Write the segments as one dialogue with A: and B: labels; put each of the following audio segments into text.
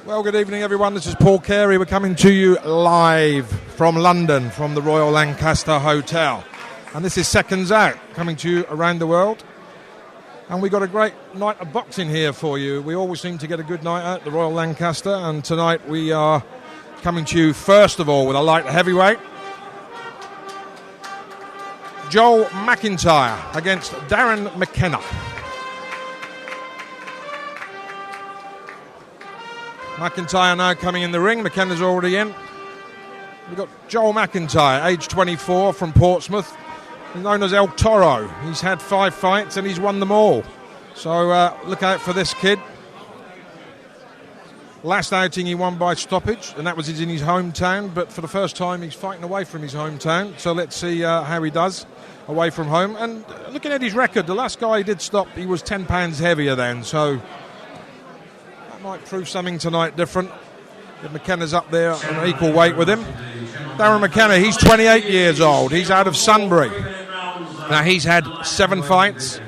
A: Well, good evening, everyone. This is Paul Carey. We're coming to you live from London, from the Royal Lancaster Hotel. And this is Seconds Out, coming to you around the world. And we've got a great night of boxing here for you. We always seem to get a good night out at the Royal Lancaster. And tonight we are coming to you, first of all, with a light heavyweight. Joel McIntyre against Darren McKenna. McIntyre now coming in the ring. McKenna's already in. We've got Joel McIntyre, age 24, from Portsmouth. He's known as El Toro. He's had 5 fights and he's won them all. So look out for this kid. Last outing he won by stoppage, and that was in his hometown. But for the first time he's fighting away from his hometown. So let's see how he does away from home. And looking at his record, the last guy he did stop, he was 10 pounds heavier then. So might prove something tonight different. If McKenna's up there on an equal weight with him. Darren McKenna, he's 28 years old. He's out of Sunbury. Now he's had 7 fights.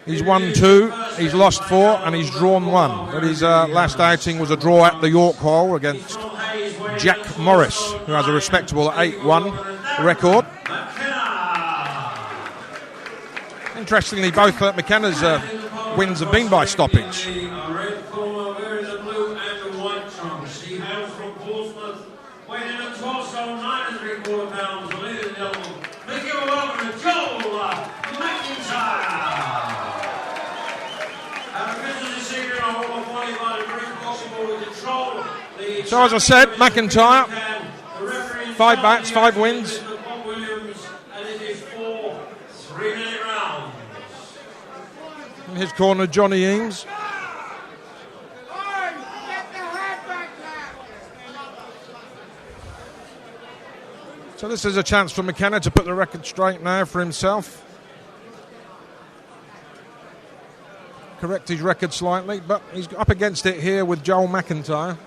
A: He's won 2, he's lost 4, and he's drawn 1. But his last outing was a draw at the York Hall against Jack Morris, who has a respectable 8-1 record. Interestingly, both McKenna's wins have been by stoppage. So as I said, McIntyre, 5 bats, 5 wins. In his corner, Johnny Eames. So this is a chance for McKenna to put the record straight now for himself. Correct his record slightly, but he's up against it here with Joel McIntyre.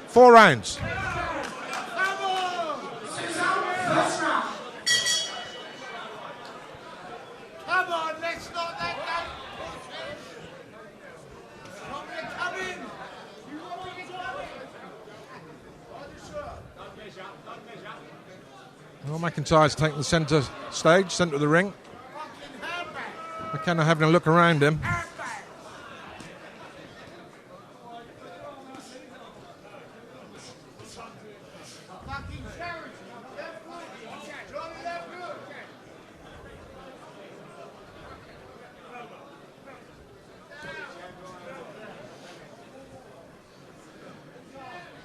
A: 4 rounds. Well, McIntyre's taking the centre stage, centre of the ring. McKenna having a look around him.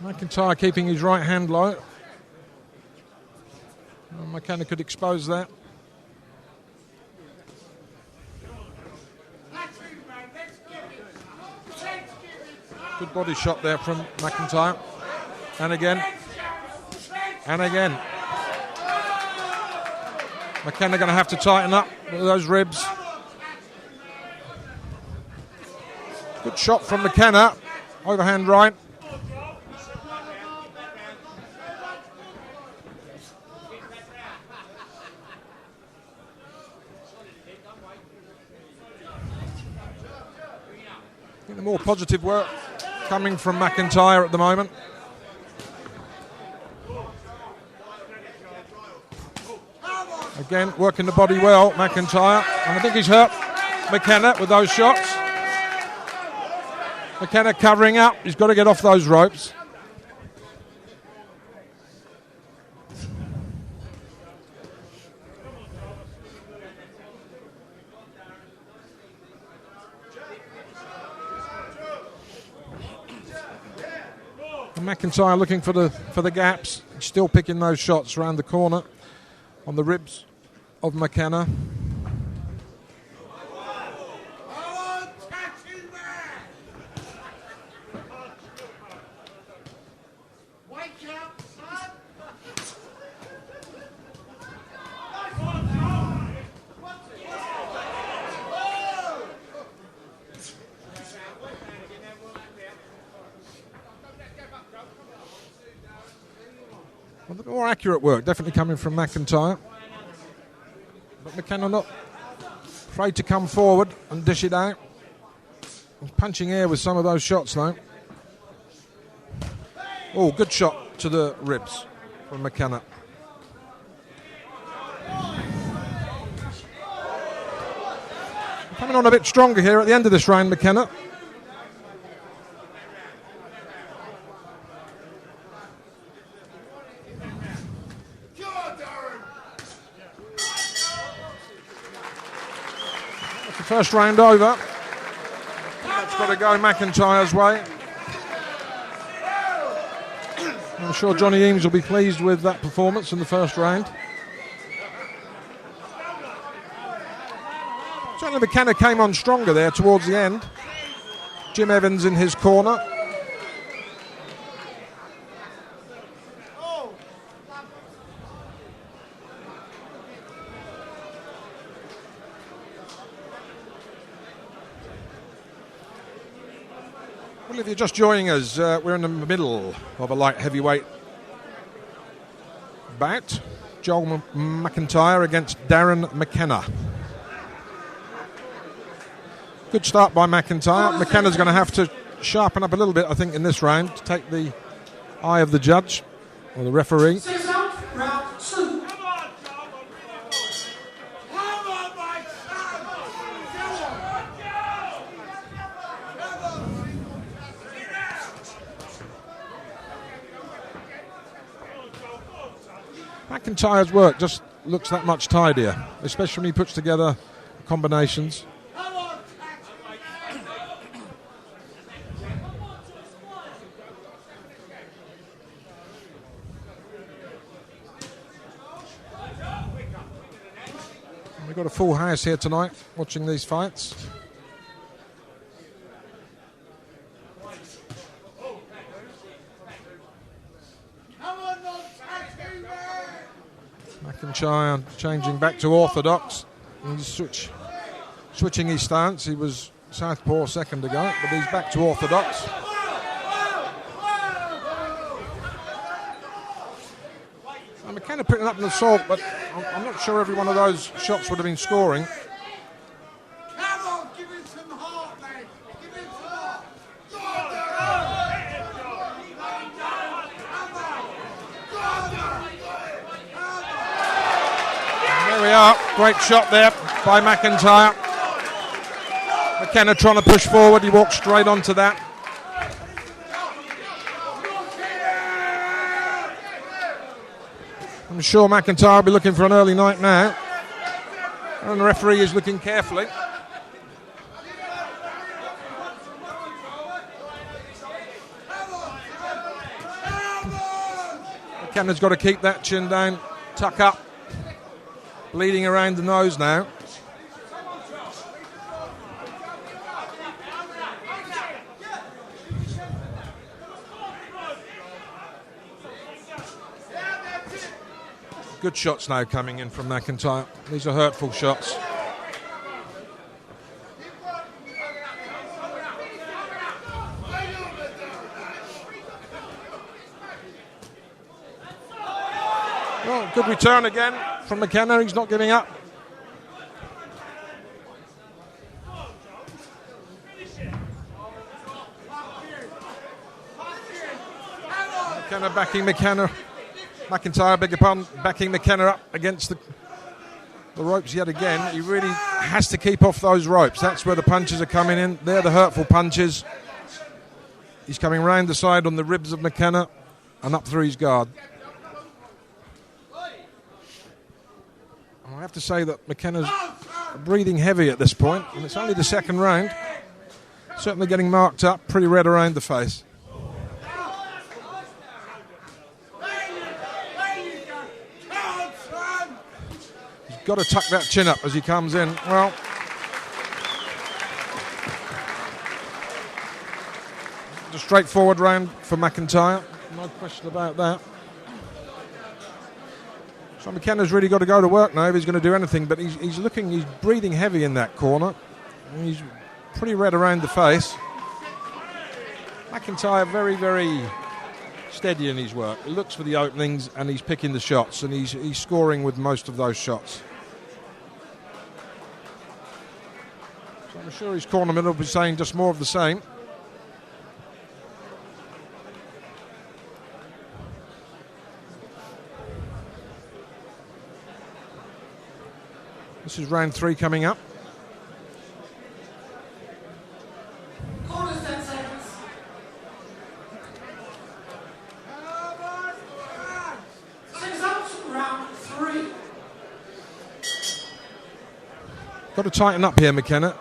A: McIntyre keeping his right hand low. McKenna could expose that. Good body shot there from McIntyre. And again. And again. McKenna going to have to tighten up with those ribs. Good shot from McKenna. Overhand right. The more positive work coming from McIntyre at the moment. Again, working the body well, McIntyre. And I think he's hurt McKenna with those shots. McKenna covering up. He's got to get off those ropes. And McIntyre looking for the gaps. Still picking those shots around the corner on the ribs of McKenna. Well, the more accurate work definitely coming from McIntyre. But McKenna not afraid to come forward and dish it out. He's punching air with some of those shots though. Oh, good shot to the ribs from McKenna. Coming on a bit stronger here at the end of this round, McKenna. First round over. That's got to go McIntyre's way. I'm sure Johnny Eames will be pleased with that performance in the first round. Certainly McKenna came on stronger there towards the end. Jim Evans in his corner. Well, if you're just joining us, we're in the middle of a light heavyweight bout. Joel McIntyre against Darren McKenna. Good start by McIntyre. McKenna's going to have to sharpen up a little bit, I think, in this round to take the eye of the judge or the referee.
B: Round 2.
A: McIntyre's work just looks that much tidier, especially when he puts together combinations. We've got a full house here tonight watching these fights. McIntyre changing back to orthodox. He's switching his stance. He was southpaw a second ago, but he's back to orthodox. And McKenna picking up an assault, but I'm not sure every one of those shots would have been scoring. Great shot there by McIntyre. McKenna trying to push forward. He walked straight onto that. I'm sure McIntyre will be looking for an early night now. And the referee is looking carefully. McKenna's got to keep that chin down, tuck up. Bleeding around the nose now. Good shots now coming in from McIntyre. These are hurtful shots. Well, good return again from McKenna. He's not giving up. McKenna backing McKenna. McIntyre, beg your pardon, backing McKenna up against the ropes yet again. He really has to keep off those ropes. That's where the punches are coming in. They're the hurtful punches. He's coming round the side on the ribs of McKenna and up through his guard. I have to say that McKenna's breathing heavy at this point, and it's only the second round. Certainly getting marked up, pretty red around the face. He's got to tuck that chin up as he comes in. Well, a straightforward round for McIntyre, no question about that. So McKenna's really got to go to work now if he's going to do anything, but he's breathing heavy in that corner. And he's pretty red around the face. McIntyre very, very steady in his work. He looks for the openings and he's picking the shots, and he's scoring with most of those shots. So I'm sure his cornerman will be saying just more of the same. This is round 3 coming up.
B: Corners 10 seconds. Six ups, round 3.
A: Got to tighten up here, McKenna.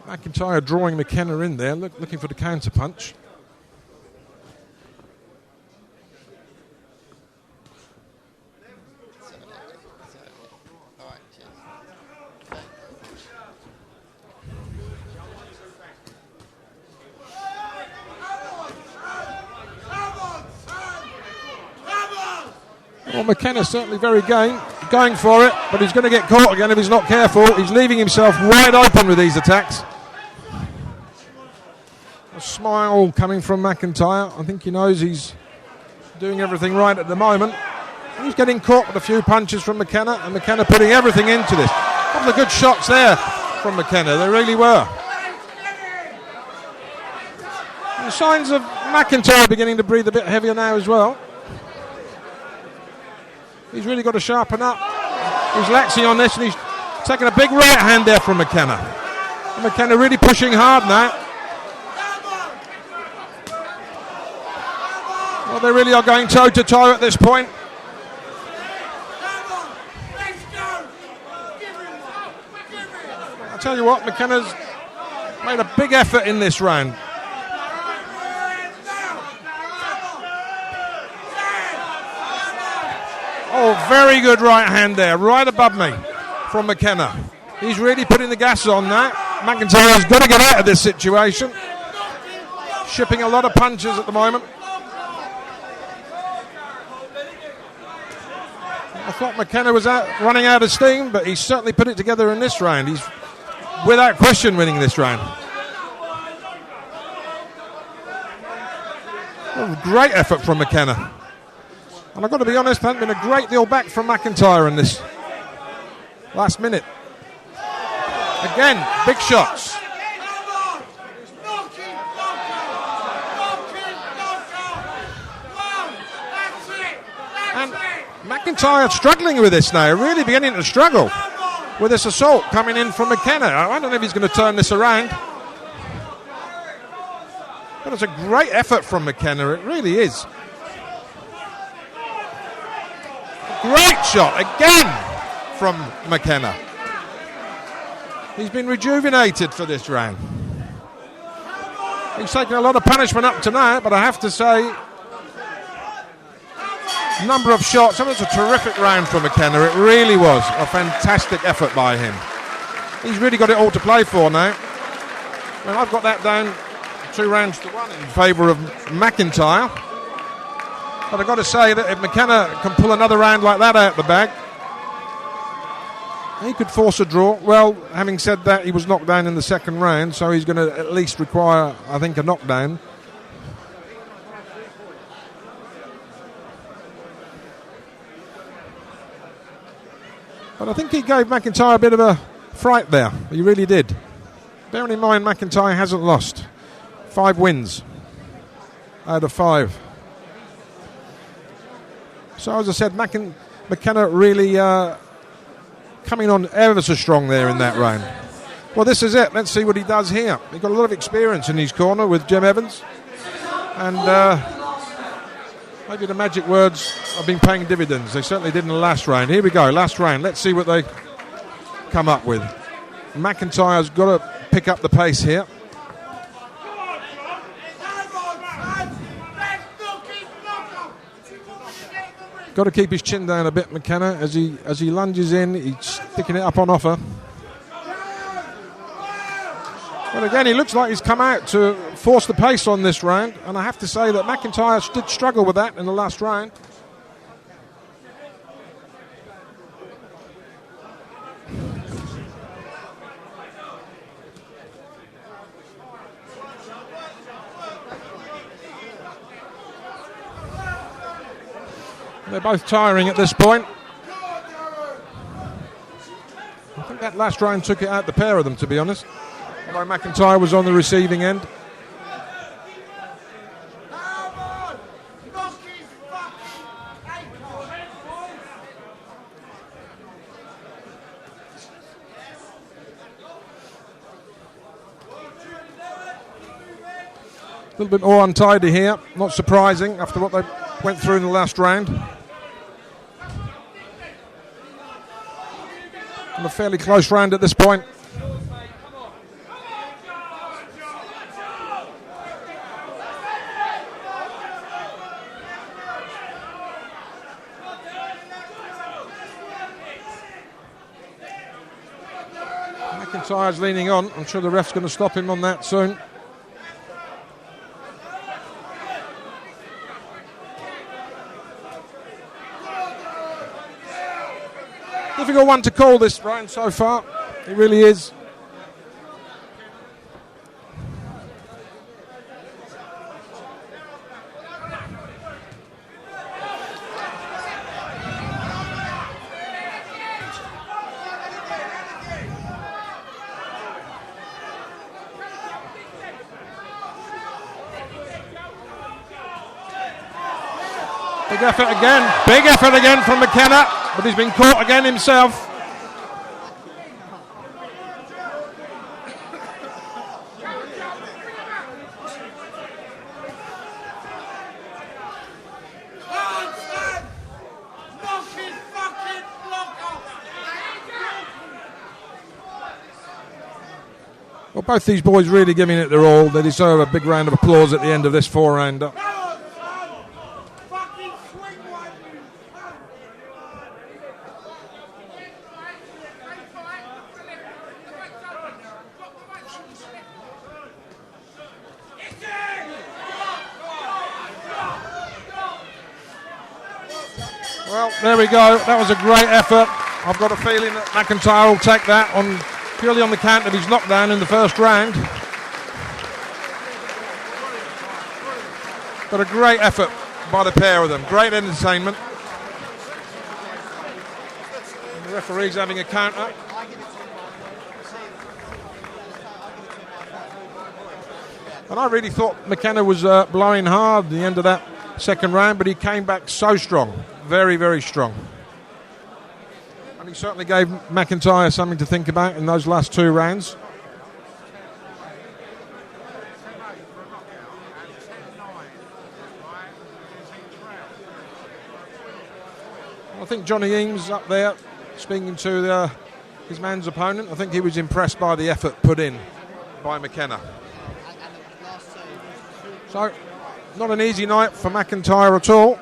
A: McIntyre drawing McKenna in there, looking for the counter punch. Well, McKenna's certainly very going for it, but he's going to get caught again if he's not careful. He's leaving himself wide open with these attacks. A smile coming from McIntyre. I think he knows he's doing everything right at the moment. He's getting caught with a few punches from McKenna, and McKenna putting everything into this. A couple of good shots there from McKenna. They really were. And the signs of McIntyre beginning to breathe a bit heavier now as well. He's really got to sharpen up. He's laxing on this, and he's taking a big right hand there from McKenna. And McKenna really pushing hard now. Well, they really are going toe-to-toe at this point. I'll tell you what, McKenna's made a big effort in this round. Oh, very good right hand there, right above me from McKenna. He's really putting the gas on now. McIntyre's got to get out of this situation. Shipping a lot of punches at the moment. I thought McKenna was running out of steam, but he's certainly put it together in this round. He's, without question, winning this round. Oh, great effort from McKenna. And I've got to be honest, there hasn't been a great deal back from McIntyre in this last minute. Again, big shots. And McIntyre struggling with this now, really beginning to struggle with this assault coming in from McKenna. I don't know if he's going to turn this around. But it's a great effort from McKenna, it really is. Great shot again from McKenna. He's been rejuvenated for this round. He's taken a lot of punishment up tonight, but I have to say, number of shots. That was a terrific round for McKenna. It really was a fantastic effort by him. He's really got it all to play for now. Well, I've got that down 2-1 in favour of McIntyre. But I've got to say that if McKenna can pull another round like that out the bag, he could force a draw. Well, having said that, he was knocked down in the second round, so he's going to at least require, I think, a knockdown. But I think he gave McIntyre a bit of a fright there. He really did. Bearing in mind, McIntyre hasn't lost. 5 wins out of 5. So as I said, McKenna really coming on ever so strong there in that round. Well, this is it. Let's see what he does here. He's got a lot of experience in his corner with Jim Evans. And maybe the magic words have been paying dividends. They certainly did in the last round. Here we go, last round. Let's see what they come up with. McIntyre's got to pick up the pace here. Got to keep his chin down a bit, McKenna, as he lunges in. He's sticking it up on offer. But again, he looks like he's come out to force the pace on this round, and I have to say that McIntyre did struggle with that in the last round. They're both tiring at this point. I think that last round took it out, the pair of them, to be honest. Although McIntyre was on the receiving end. A little bit more untidy here. Not surprising after what they went through in the last round. And a fairly close round at this point. McIntyre's leaning on. I'm sure the ref's going to stop him on that soon. Difficult one to call this round so far. It really is. Big effort again from McKenna, but he's been caught again himself. Well, both these boys really giving it their all. They deserve a big round of applause at the end of this 4-rounder. Well, there we go. That was a great effort. I've got a feeling that McIntyre will take that on purely on the count of his knockdown in the first round. But a great effort by the pair of them. Great entertainment. And the referee's having a counter. And I really thought McKenna was blowing hard at the end of that second round, but he came back so strong. Very, very strong. And he certainly gave McIntyre something to think about in those last 2 rounds. I think Johnny Eames up there speaking to his man's opponent. I think he was impressed by the effort put in by McKenna. So, not an easy night for McIntyre at all.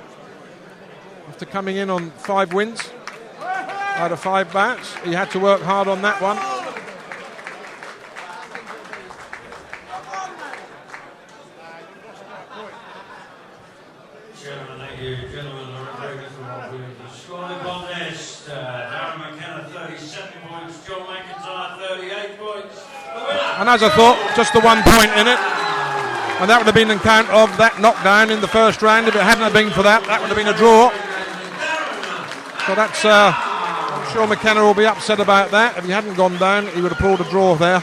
A: After coming in on 5 wins out of 5 bouts, he had to work hard on that one.
C: Gentlemen, the scoring contest. Darren McKenna 37 points, John McIntyre 38 points.
A: And as I thought, just the 1 point in it. And that would have been the count of that knockdown in the first round. If it hadn't have been for that, that would have been a draw. So that's Sure, McKenna will be upset about that. If he hadn't gone down, he would have pulled a draw there.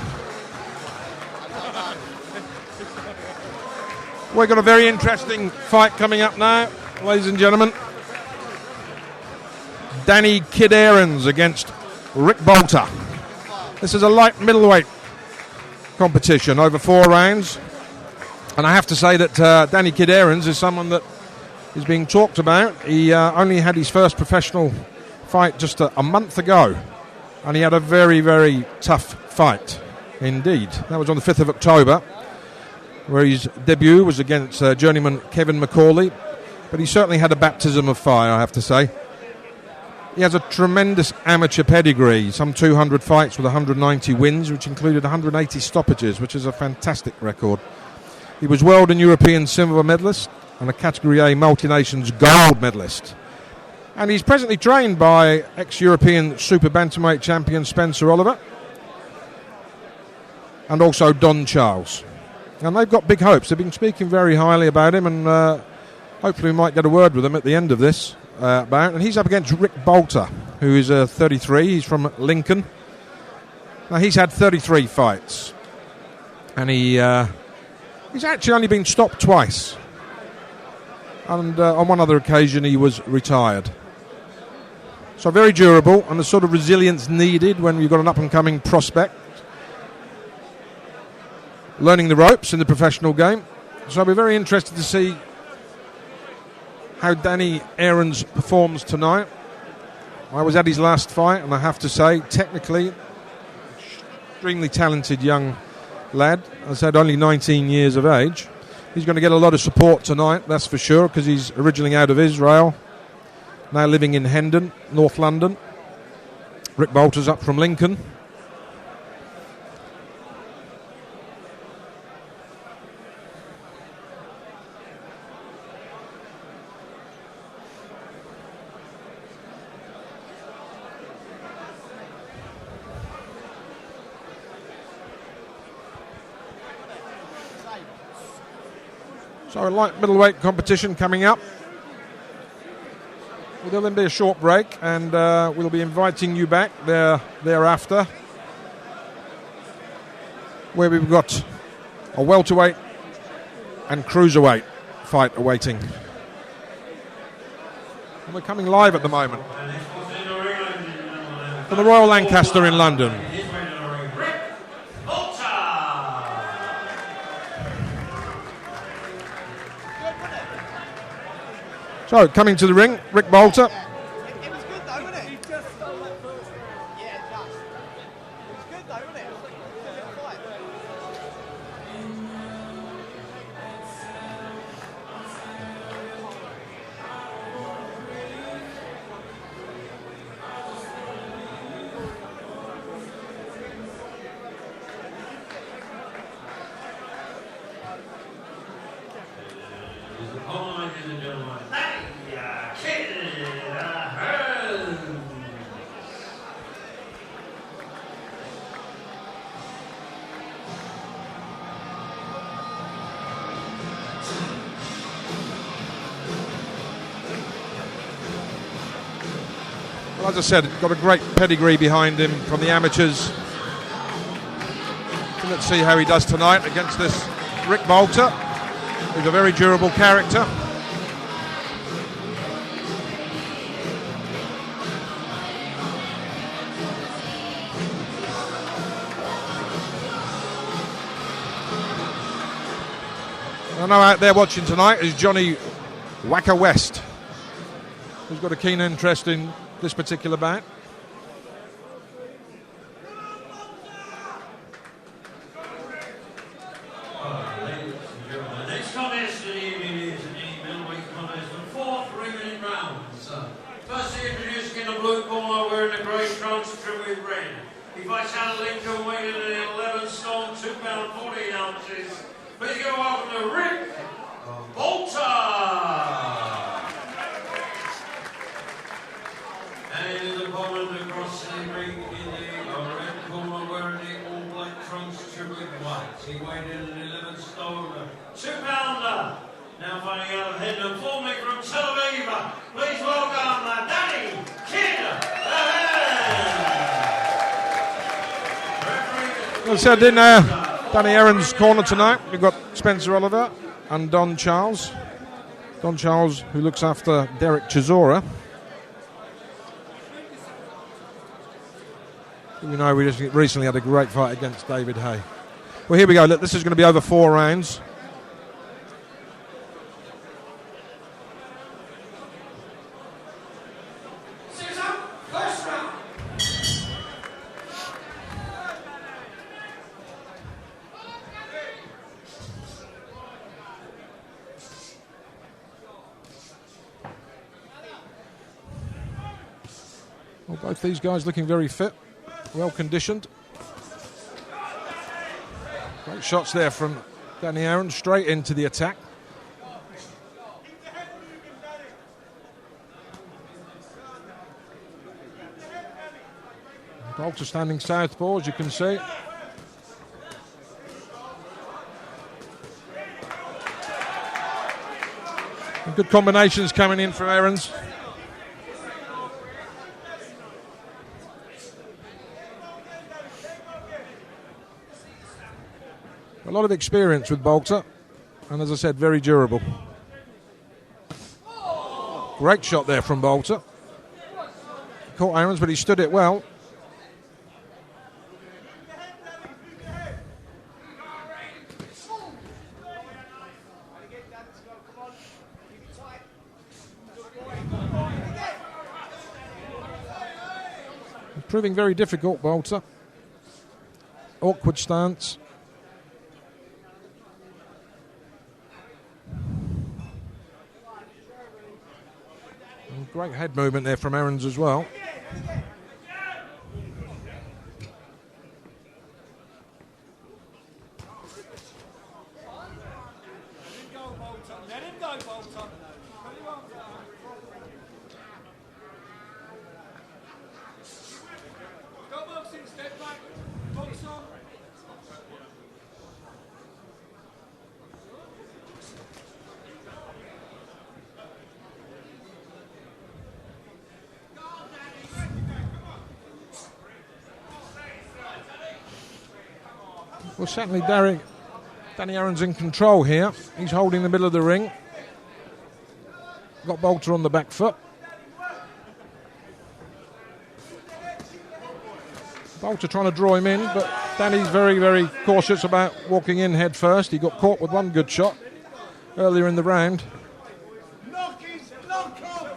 A: We've got a very interesting fight coming up now, ladies and gentlemen. Danny Kid Ahrens against Rick Boulter. This is a light middleweight competition over 4 rounds. And I have to say that Danny Kid Ahrens is someone that is being talked about. He only had his first professional fight just a month ago, and he had a very, very tough fight indeed. That was on the 5th of October, where his debut was against journeyman Kevin McCauley, but he certainly had a baptism of fire, I have to say. He has a tremendous amateur pedigree, some 200 fights with 190 wins, which included 180 stoppages, which is a fantastic record. He was world and European silver medalist and a Category A multi-nations gold medalist. And he's presently trained by ex-European super bantamweight champion Spencer Oliver and also Don Charles. And they've got big hopes. They've been speaking very highly about him, and hopefully we might get a word with him at the end of this bout. And he's up against Rick Boulter, who is 33. He's from Lincoln. Now, he's had 33 fights, and he's actually only been stopped twice. And on one other occasion he was retired. So very durable, and the sort of resilience needed when you've got an up-and-coming prospect learning the ropes in the professional game. So I'll be very interested to see how Danny Ahrens performs tonight. I was at his last fight, and I have to say, technically, extremely talented young lad. As I said, only 19 years of age. He's going to get a lot of support tonight, that's for sure, because he's originally out of Israel, now living in Hendon, North London. Rick Boulter's up from Lincoln. So a light middleweight competition coming up. There'll then be a short break, and we'll be inviting you back thereafter, where we've got a welterweight and cruiserweight fight awaiting. And we're coming live at the moment from the Royal Lancaster in London. So, coming to the ring, Rick Boulter.
D: It was good though, wasn't it? Yeah, it does. It was good though, wasn't it? It was a good fight.
C: Ladies and gentlemen, Ahrens.
A: Well, as I said, got a great pedigree behind him from the amateurs. So let's see how he does tonight against this Rick Boulter, who's a very durable character. I know out there watching tonight is Johnny Wacker West, who's got a keen interest in this particular bout.
C: Ladies and gentlemen, the next contest of the evening is a middleweight contest of 4 3-minute rounds. Firstly introducing in the blue corner, wearing the grey trunks trimmed with red. He fights out of Lincoln, weighing in at 11 stone, 2 pound 14 ounces. Please give a welcome to Rick Boulter. And his opponent across the ring in the red corner, wearing the all black trunks trimmed with white. He weighed in at 11 stone, 2 pounder. Now fighting out of Hendon, formerly from Tel Aviv. Please welcome Danny Kid Ahrens.
A: As I said, in Danny Ahrens' corner tonight, we've got Spencer Oliver and Don Charles. Don Charles, who looks after Derek Chisora. You know, we just recently had a great fight against David Hay. Well, here we go. Look, this is going to be over 4 rounds.
B: First round.
A: Well, both these guys looking very fit, well conditioned. Great shots there from Danny Ahrens, straight into the attack. Boulter standing southpaw, as you can see. And good combinations coming in from Ahrens. A lot of experience with Boulter, and as I said, very durable. Great shot there from Boulter. Caught Ahrens, but he stood it well. Proving very difficult, Boulter. Awkward stance. And great head movement there from Ahrens as well.
D: Let him go, Boulter. Go boxing, step back. Box on.
A: Well, certainly Danny Ahrens in control here. He's holding the middle of the ring. Got Boulter on the back foot. Boulter trying to draw him in, but Danny's very, very cautious about walking in head first. He got caught with one good shot earlier in the round.
D: Knock off.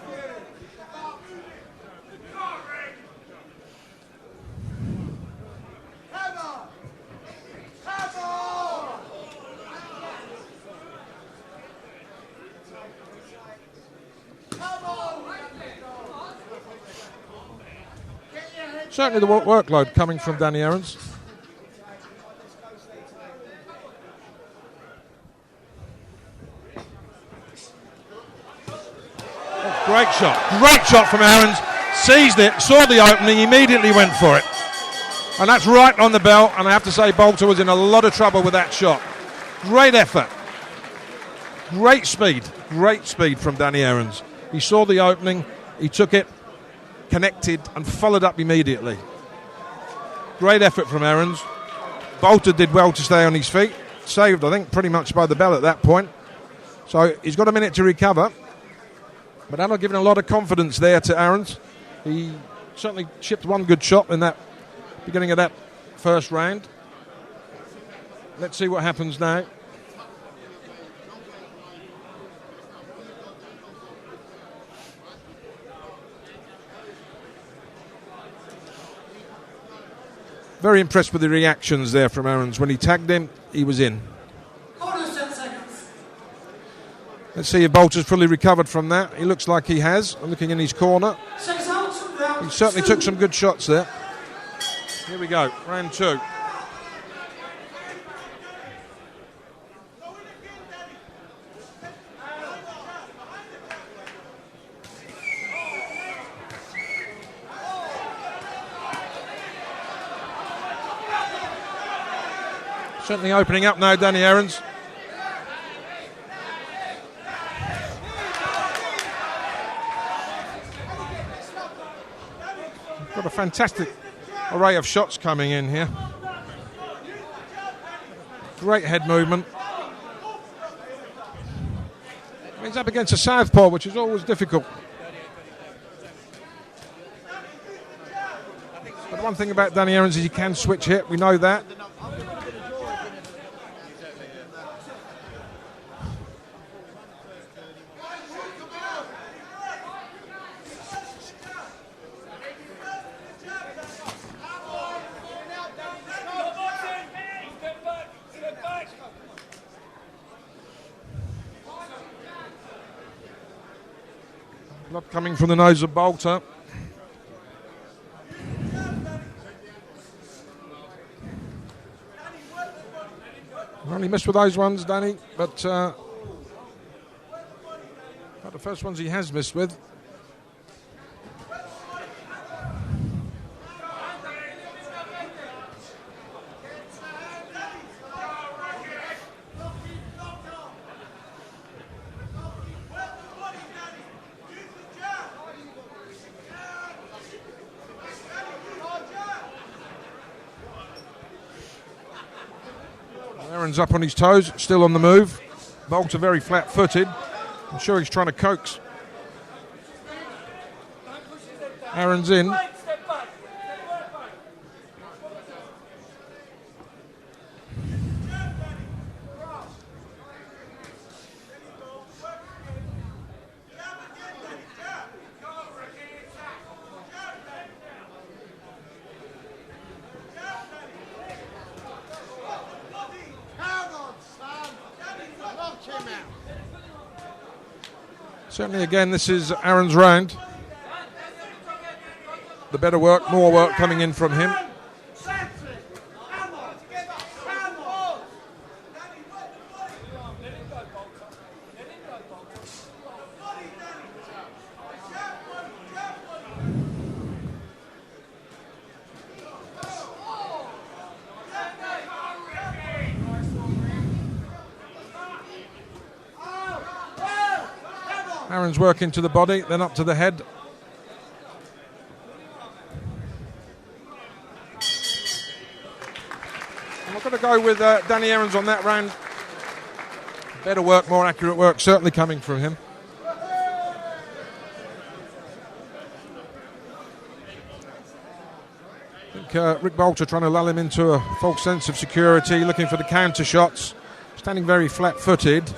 A: Certainly the workload coming from Danny Ahrens. Oh, great shot from Ahrens. Seized it, saw the opening, immediately went for it. And that's right on the bell, and I have to say Boulter was in a lot of trouble with that shot. Great effort. Great speed from Danny Ahrens. He saw the opening, he took it, connected and followed up immediately. Great effort from Ahrens. Boulter did well to stay on his feet. Saved, I think, pretty much by the bell at that point. So he's got a minute to recover. But that'll give him a lot of confidence there to Ahrens. He certainly chipped one good shot in that beginning of that first round. Let's see what happens now. Very impressed with the reactions there from Ahrens. When he tagged him, he was in.
B: Corners 10 seconds.
A: Let's see if Boulter's fully recovered from that. He looks like he has. I'm looking in his corner.
B: 6 out, round
A: He certainly
B: 2.
A: took some good shots there. Here we go, round 2. Certainly opening up now, Danny Ahrens. Got a fantastic array of shots coming in here. Great head movement. He's up against a southpaw, which is always difficult. But one thing about Danny Ahrens is he can switch hit. We know that. Blood coming from the nose of Boulter. Well, he missed with those ones, Danny, but the first ones he has missed with. Ahrens up on his toes, still on the move. Boulter very flat-footed. I'm sure he's trying to coax Ahrens in. Certainly, again, this is Ahrens' round. The better work, more work coming in from him. Ahrens work into the body, then up to the head. And we're going to go with Danny Ahrens on that round. Better work, more accurate work, certainly coming from him. I think Rick Boulter trying to lull him into a false sense of security, looking for the counter shots, standing very flat-footed.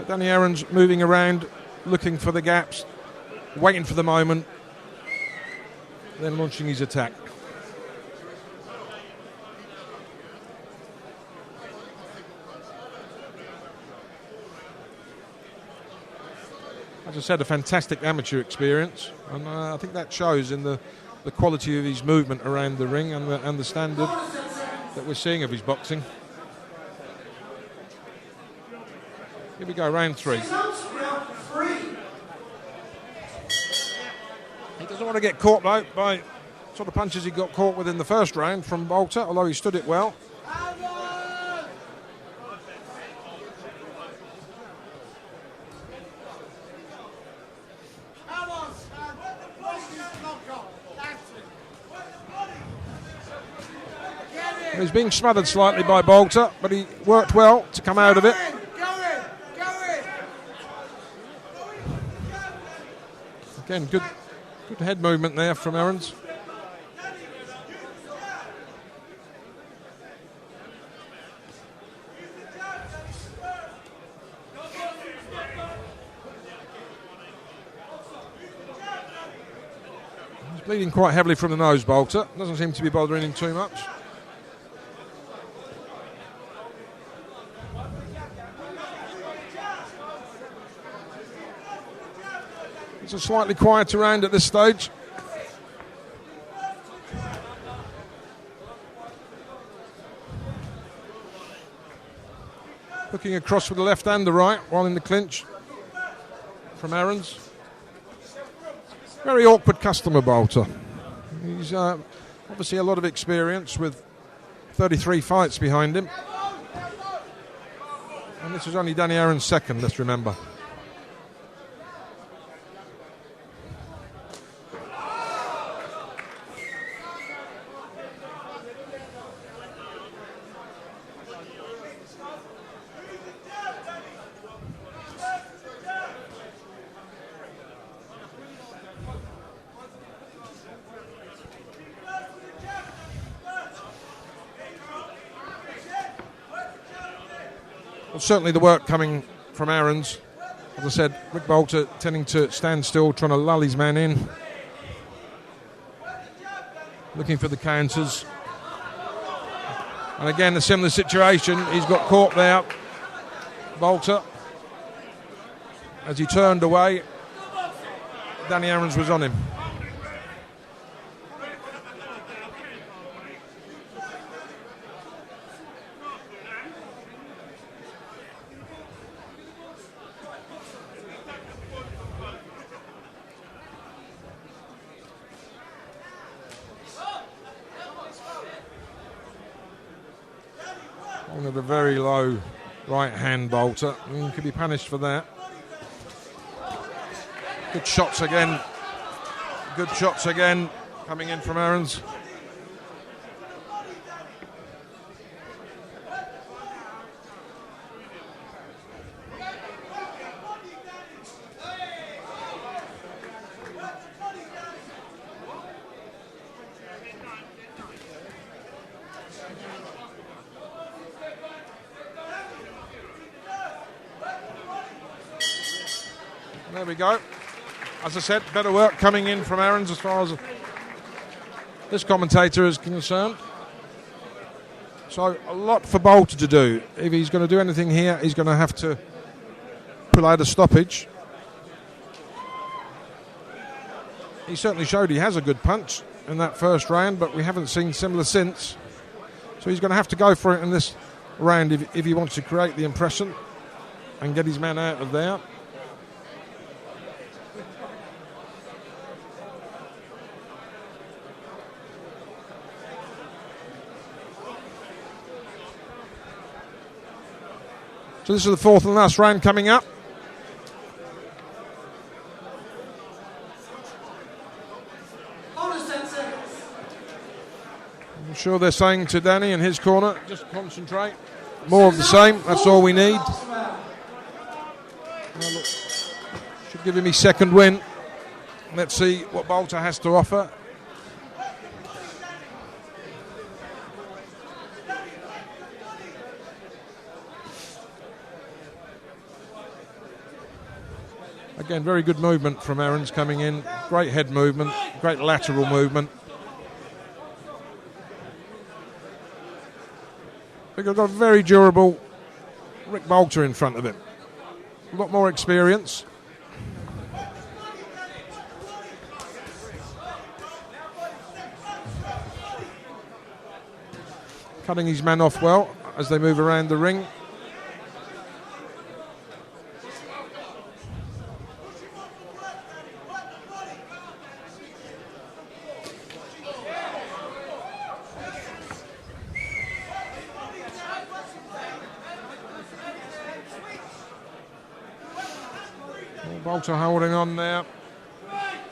A: Danny Ahrens moving around, looking for the gaps, waiting for the moment, then launching his attack. As I said, a fantastic amateur experience, and I think that shows in the quality of his movement around the ring and the standard that we're seeing of his boxing. Here we go, round three. He doesn't want to get caught, though, by sort of punches he got caught with in the first round from Boulter, although he stood it well. He's being smothered slightly by Boulter, but he worked well to come out of it. Again, good head movement there from Ahrens. He's bleeding quite heavily from the nose, Boulter. Doesn't seem to be bothering him too much. It's a slightly quieter round at this stage. Looking across with the left and the right while in the clinch from Ahrens. Very awkward customer, Boulter. He's obviously a lot of experience with 33 fights behind him. And this is only Danny Ahrens' second, let's remember. Well, certainly the work coming from Ahrens. As I said, Rick Boulter tending to stand still, trying to lull his man in. Looking for the counters. And again, a similar situation. He's got caught there. Boulter. As he turned away, Danny Ahrens was on him. On at a very low right hand, Boulter. He could be punished for that. Good shots again. Good shots again coming in from Ahrens. There we go. As I said, better work coming in from Ahrens as far as this commentator is concerned. So a lot for Boulter to do. If he's going to do anything here, he's going to have to pull out a stoppage. He certainly showed he has a good punch in that first round, but we haven't seen similar since. So he's going to have to go for it in this round if he wants to create the impression and get his man out of there. So this is the fourth and last round coming up. I'm sure they're saying to Danny in his corner, just concentrate. More of the same, that's all we need. Should give him his second win. Let's see what Boulter has to offer. Again, very good movement from Ahrens coming in. Great head movement, great lateral movement. We've got a very durable Rick Boulter in front of him. A lot more experience. Cutting his man off well as they move around the ring. Boulter holding on there.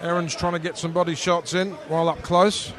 A: Ahrens trying to get some body shots in while up close.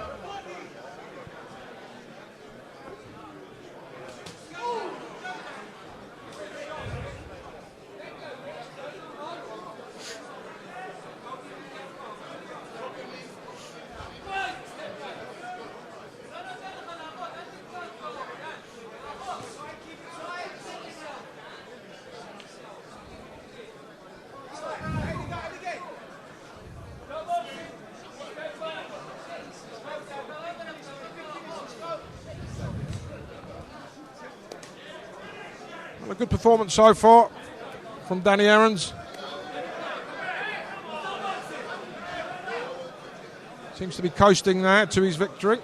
A: A good performance so far from Danny Ahrens. Seems to be coasting now to his victory.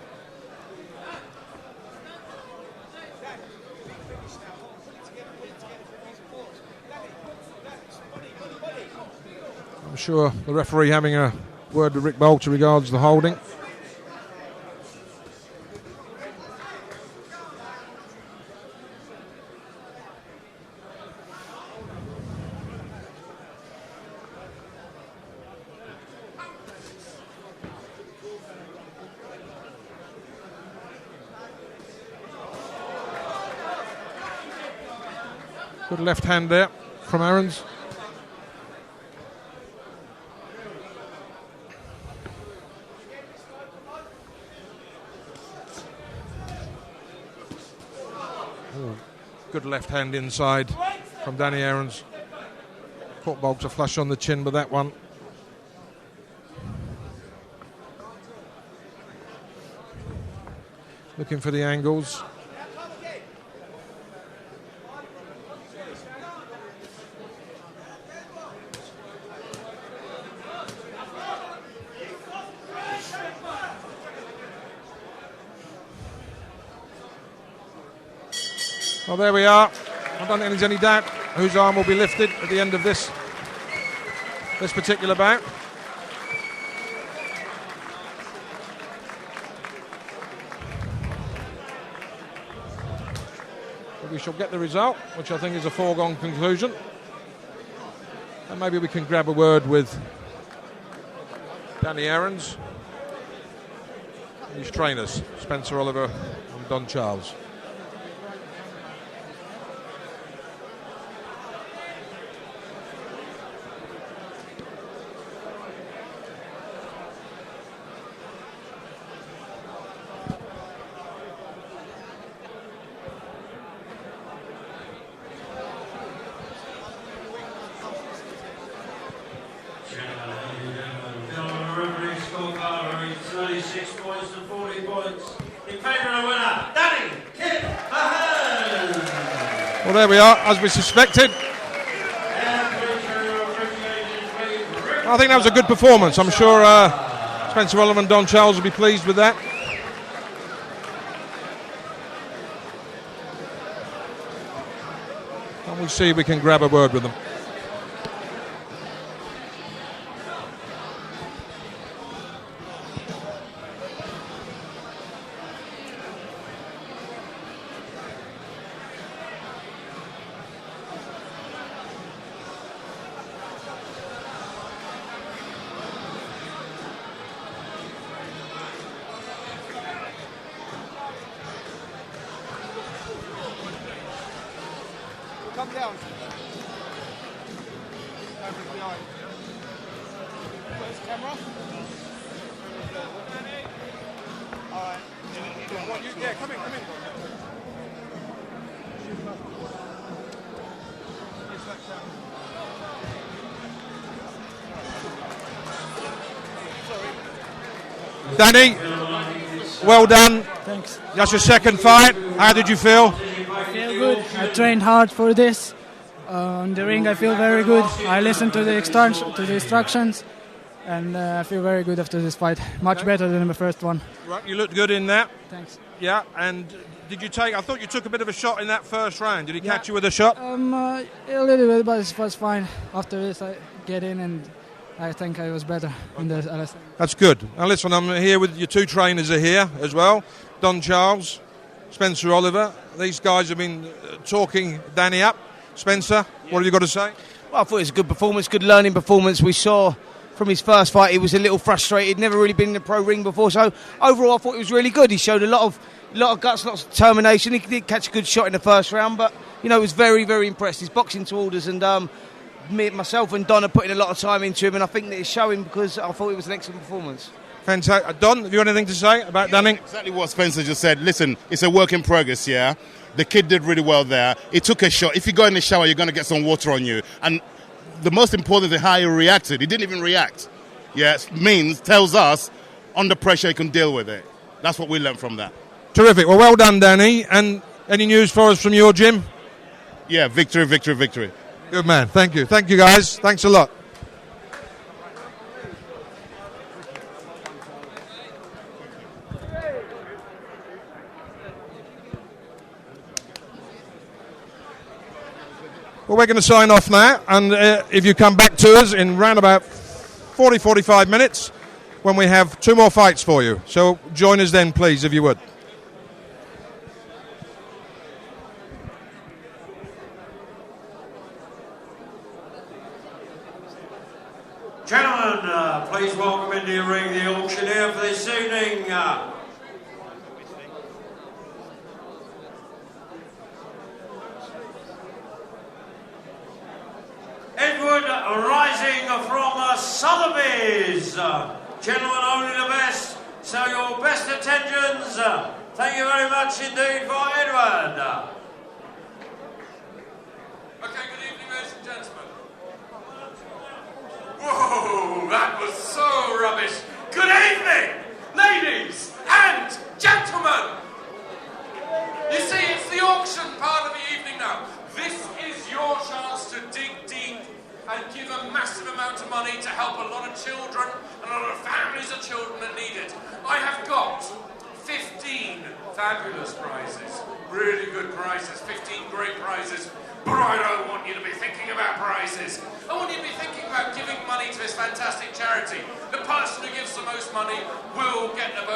A: I'm sure the referee having a word with Rick Boulter regards the holding. Good left hand there from Ahrens. Good left hand inside. from Danny Ahrens. Caught Boulter flush on the chin with that one. Looking for the angles. Well, there we are. I don't think there's any doubt whose arm will be lifted at the end of this particular bout. But we shall get the result, which I think is a foregone conclusion. And maybe we can grab a word with Danny Ahrens and his trainers, Spencer Oliver and Don Charles. Well, there we are, as we suspected. I think that was a good performance. I'm sure Spencer Oliver and Don Charles will be pleased with that. And we'll see if we can grab a word with them.
D: Come down. Behind. Where's the camera? Alright. Yeah, come in.
A: Danny, well done.
E: Thanks.
A: That's your second fight. How did you feel?
E: I feel good. I trained hard for this. On the ring, I feel very good. I listened to the instructions, and I feel very good after this fight. Much better than the first one.
A: Right, you looked good in that.
E: Thanks.
A: Yeah, and did you take? I thought you took a bit of a shot in that first round. Did he catch you with a shot?
E: A little bit, but it was fine. After this, I get in, and I think I was better in the last.
A: That's good. Now listen, I'm here with your two trainers are here as well. Don Charles, Spencer Oliver. These guys have been talking Danny up. Spencer, what have you got to say?
F: Well, I thought it was a good performance, good learning performance. We saw from his first fight he was a little frustrated, never really been in the pro ring before. So overall, I thought it was really good. He showed a lot of guts, lots of determination. He did catch a good shot in the first round, but was very, very impressed. He's boxing to orders, and myself and Don are putting a lot of time into him, and I think that it's showing because I thought it was an excellent performance.
A: Fantastic. Don, have you got anything to say about Danny?
G: Exactly what Spencer just said. Listen, it's a work in progress, yeah? The kid did really well there. He took a shot. If you go in the shower, you're going to get some water on you. And the most important is how he reacted. He didn't even react. Yeah, tells us under pressure he can deal with it. That's what we learned from that.
A: Terrific. Well done, Danny. And any news for us from your gym?
G: Yeah, victory, victory, victory.
A: Good man. Thank you. Thank you, guys. Thanks a lot. Well, we're going to sign off now, and if you come back to us in round about 40-45 minutes when we have two more fights for you. So join us then, please, if you would.
C: Gentlemen, please welcome into the ring the auctioneer for this evening. Edward rising from Sotheby's. Gentlemen, only the best, so your best attentions. Thank you very much indeed for Edward. Okay,
H: Now, this is your chance to dig deep and give a massive amount of money to help a lot of children and a lot of families of children that need it. I have got 15 fabulous prizes, really good prizes, 15 great prizes, but I don't want you to be thinking about prizes. I want you to be thinking about giving money to this fantastic charity. The person who gives the most money will get the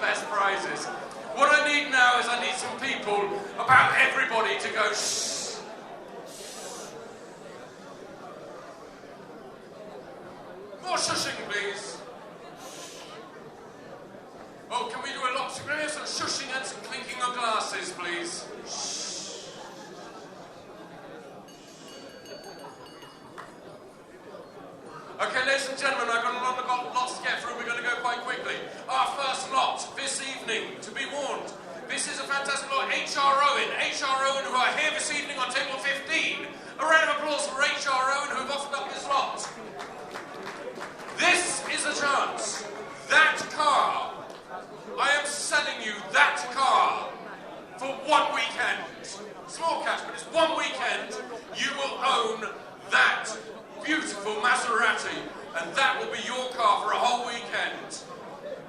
H: best prizes. What I need now is I need some people, about everybody, to go shh. More shushing, please. Oh, can we do a lot? Can we have some shushing and some clinking of glasses, please? Shh. Okay, ladies and gentlemen, I've got lots to get through. We're going to go quite quickly. Our first lot this evening, to be warned, this is a fantastic lot. H.R. Owen, who are here this evening on table 15. A round of applause for H.R. Owen, who've offered up this lot. This is a chance. That car, I am selling you that car for 1 weekend. Small cash, but it's 1 weekend. You will own that beautiful Maserati, and that will be your car for a whole weekend.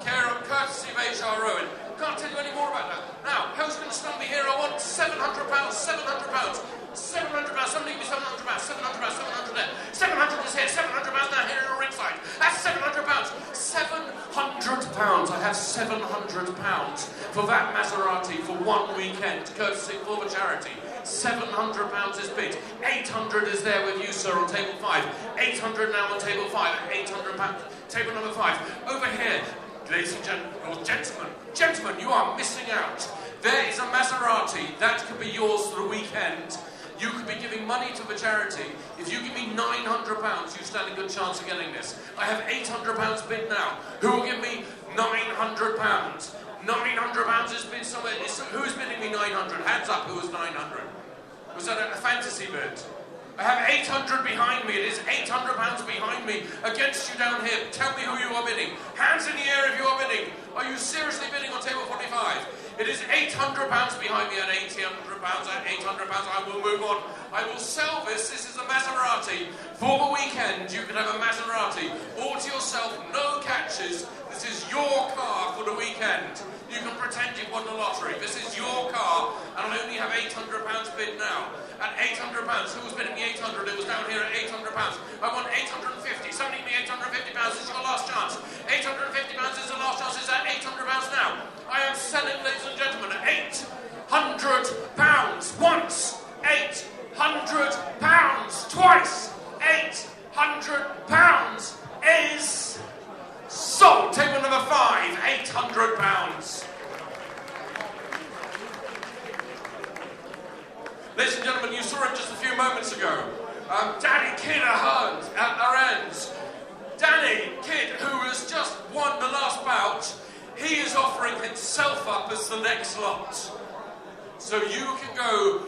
H: Courtesy of H.R. Owen. Can't tell you any more about that. Now, who's going to stop me here? I want £700. £700. Somebody give me £700. £700 there. 700 is here. £700 now here in ringside. That's £700. £700. I have £700 for that Maserati for 1 weekend, courtesy for the charity. £700 is bid. 800 is there with you, sir, on table 5. 800 now on table 5. £800. Table number 5. Over here, ladies and gentlemen, you are missing out. There is a Maserati. That could be yours for the weekend. You could be giving money to the charity. If you give me £900, you stand a good chance of getting this. I have £800 bid now. Who will give me £900? £900 is bid somewhere. Who's bidding me 900? Hands up, who was 900? Was that a fantasy bid? I have 800 behind me. It is £800 behind me against you down here. Tell me who you are bidding. Hands in the air if you are bidding. Are you seriously bidding on table 45? It is £800 behind me and £800 at £800. I will move on. I will sell this. This is a Maserati. For the weekend, you can have a Maserati all to yourself, no catches. This is your car for the weekend. You can pretend you've won the lottery. This is your car, and I only have £800 bid now. At £800, who was bidding me 800? It was down here at £800. I want 850. Somebody give me £850. This is your last chance. £850 is the last chance. Is that £800 now? I am selling, ladies and gentlemen, at £800 once, £800 twice, £800 is sold. Table number 5, £800. Ladies and gentlemen, you saw him just a few moments ago. Danny Kidd at Ahrens. Danny Kidd, who has just won the last bout, he is offering himself up as the next lot. So you can go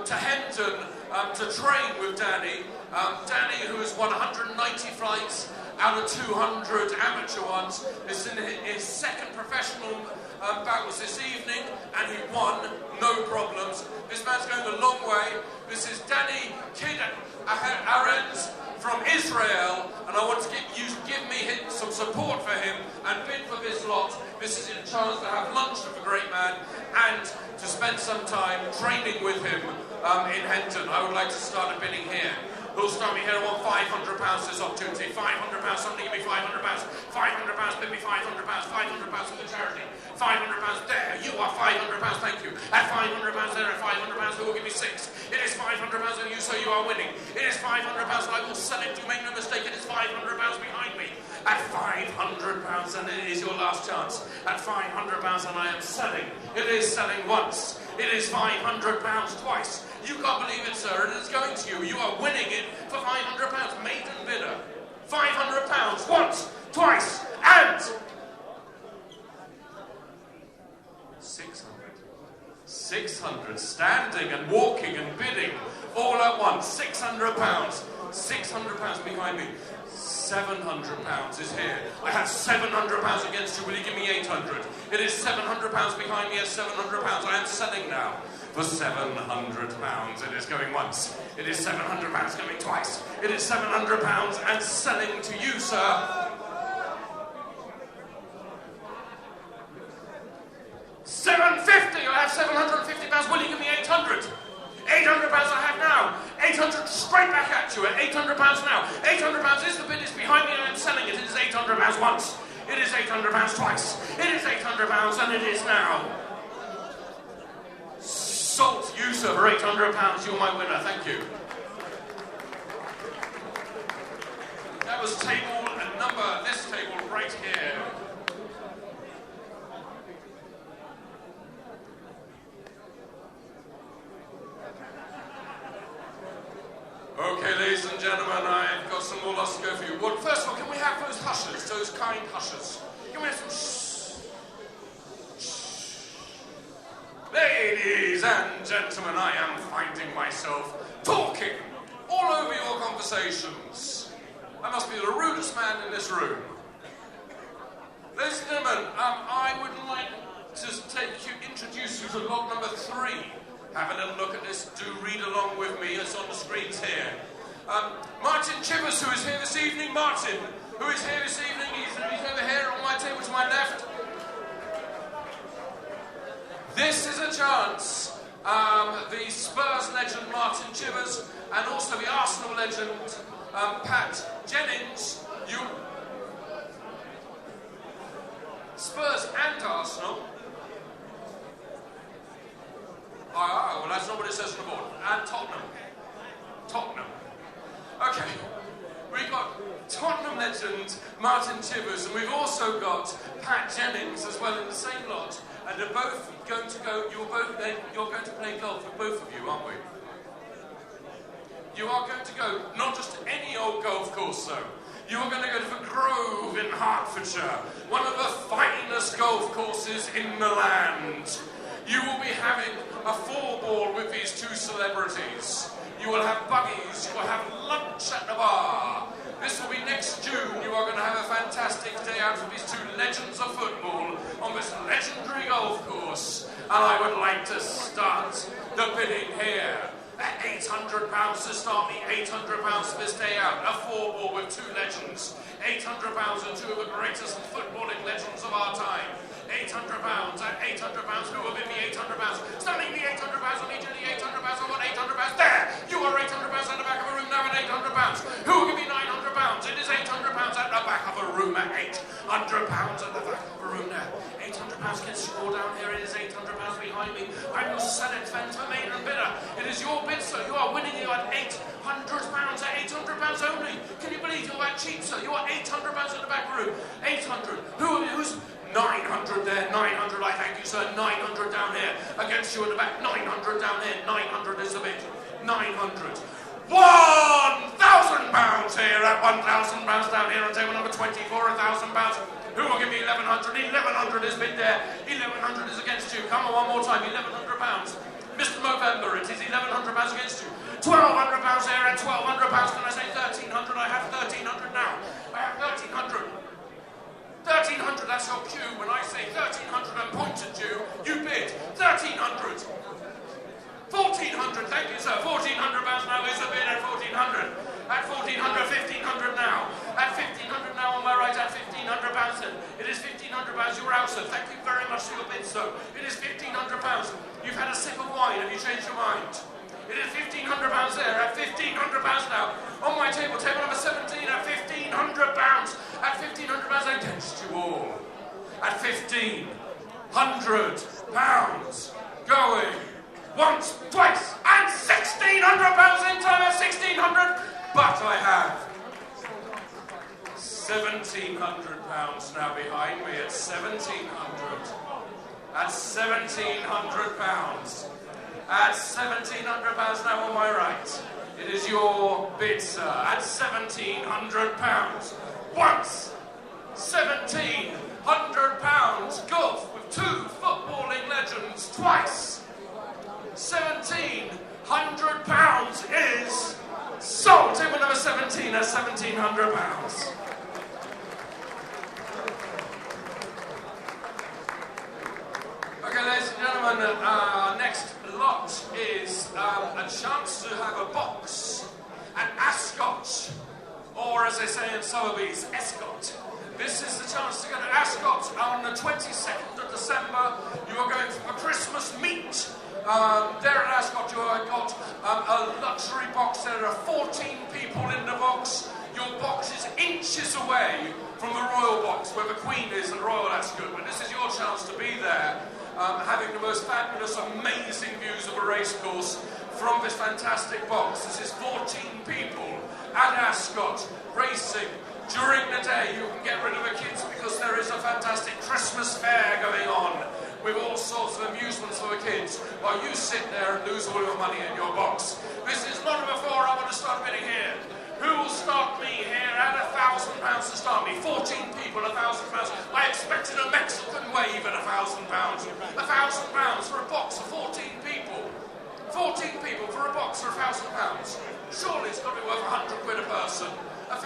H: to Hendon to train with Danny. Danny, who has won 190 flights out of 200 amateur ones, is in his second professional bout was this evening, and he won, no problems. This man's going a long way. This is Danny Kidd Ahrens from Israel, and I want to give me some support for him and bid for this lot. This is a chance to have lunch with a great man and to spend some time training with him in Hendon. I would like to start a bidding here. Who'll start me here? I want £500 this opportunity. £500, somebody give me £500. £500, bid me £500. £500 for the charity. £500 there. You are £500, thank you. At £500 there, at £500, who will give me 6? It is £500 and you, so you are winning. It is £500 and I will sell it. You make no mistake, it is £500 behind me. At £500 and it is your last chance. At £500 and I am selling. It is selling once. It is £500 twice. You can't believe it, sir, and it's going to you. You are winning it for £500. Maiden bidder. £500 once, twice, and 600. 600, standing and walking and bidding all at once. £600. £600 behind me. £700 is here. I have £700 against you. Will you give me 800? It is £700 behind me. At £700. I am selling now for £700. It is going once. It is £700 going twice. It is £700 and selling to you, sir. £750. I have £750. Will you give me £800? £800 I have now. 800 straight back at you at £800 now. £800 is the bid. It's behind me and I'm selling it. It is £800 once. It is £800 twice. It is £800 and it is now. Sold you, sir, for £800. You're my winner. Thank you. That was table number, this table right here. Okay, ladies and gentlemen, I've got some more lots to go for you. Well, first of all, can we have those hushers, those kind hushers? Can we have some Ladies and gentlemen, I am finding myself talking all over your conversations. I must be the rudest man in this room. Ladies and gentlemen, I would like to introduce you to log number 3. Have a little look at this. Do read along with me. It's on the screens here. Martin Chivers, who is here this evening. Martin, who is here this evening. He's over here on my table to my left. This is a chance. The Spurs legend Martin Chivers and also the Arsenal legend Pat Jennings. Spurs and Arsenal. Well, that's not what it says on the board. And Tottenham. Okay. We've got Tottenham legend Martin Chivers, and we've also got Pat Jennings as well in the same lot. And they're both going to go. You're going to play golf with both of you, aren't we? You are going to go not just any old golf course, though. You are going to go to the Grove in Hertfordshire, one of the finest golf courses in the land. You will be having a 4-ball with these two celebrities. You will have buggies, you will have lunch at the bar. This will be next June. You are going to have a fantastic day out with these two legends of football on this legendary golf course. And I would like to start the bidding here at £800 to start the £800 for this day out. A 4-ball with two legends. £800 and two of the greatest footballing legends of our time. £800 at £800. Who will bid me £800? Standing the £800. I need you the £800. I want £800. There! You are £800 at the back of a room now at £800. Who will give me £900? It is £800 at the back of a room at £800 at the back of a room there. £800 gets scored down here. It is £800 behind me. I will sell it then to maiden bidder. It is your bid, sir. You are winning. You at £800 at £800 only. Can you believe you're that cheap, sir? You are £800 at the back room. 800. Who's 900 there? 900. I thank you, sir. 900 down here against you at the back. 900 down here. 900 is the bid. 900. £1,000 here at £1,000 down here on table number 24. £1,000. Who will give me 1,100? 1,100 is bid there. 1,100 is against you. Come on, one more time. £1,100. Mr. November, it is £1,100 against you. £1,200 there and £1,200. Can I say 1,300? I have 1,300 now. I have 1,300. 1,300, that's your cue. When I say 1,300 and point at you, you bid. 1,300. 1,400, thank you, sir. £1,400 now is the bid at 1,400. At 1,400, 1,500 now. At 1,500 now on my right, at £1,500 then. It is £1,500, you're out, sir. Thank you very much for your bid, sir. It is £1,500. You've had a sip of wine, have you changed your mind? It is £1,500 there, at £1,500 now. On my table, table number 17, at £1,500. At £1,500 against you all. At £1,500. Going once, twice, and £1,600 in time at £1,600. But I have £1,700 now behind me at 1,700. At £1,700. At £1,700 now on my right. It is your bid, sir. At £1,700. Once. £1,700. Golf with two footballing legends. Twice. £1,700 is sold. Table number 17 at £1,700. Okay, ladies and gentlemen, our next lot a chance to have a box, an ascot, or as they say in Sotheby's, escort. This is the chance to get an ascot on the 22nd of December. You are going for a Christmas meet. Darren Ascot, you have got a luxury box. There are 14 people in the box. Your box is inches away from the royal box where the Queen is and Royal Ascot. But this is your chance to be there, having the most fabulous, amazing views of a racecourse from this fantastic box. This is 14 people at Ascot racing. During the day, you can get rid of the kids because there is a fantastic Christmas fair going on with all sorts of amusements for the kids while you sit there and lose all your money in your box. This is not before I want to start bidding here. Who will start me here at £1,000 to start me? 14 people, £1,000. I expected a Mexican wave at £1,000. £1,000 for a box of 14 people. 14 people for a box for £1,000. Surely it's got to be worth £100 a person. £1,000,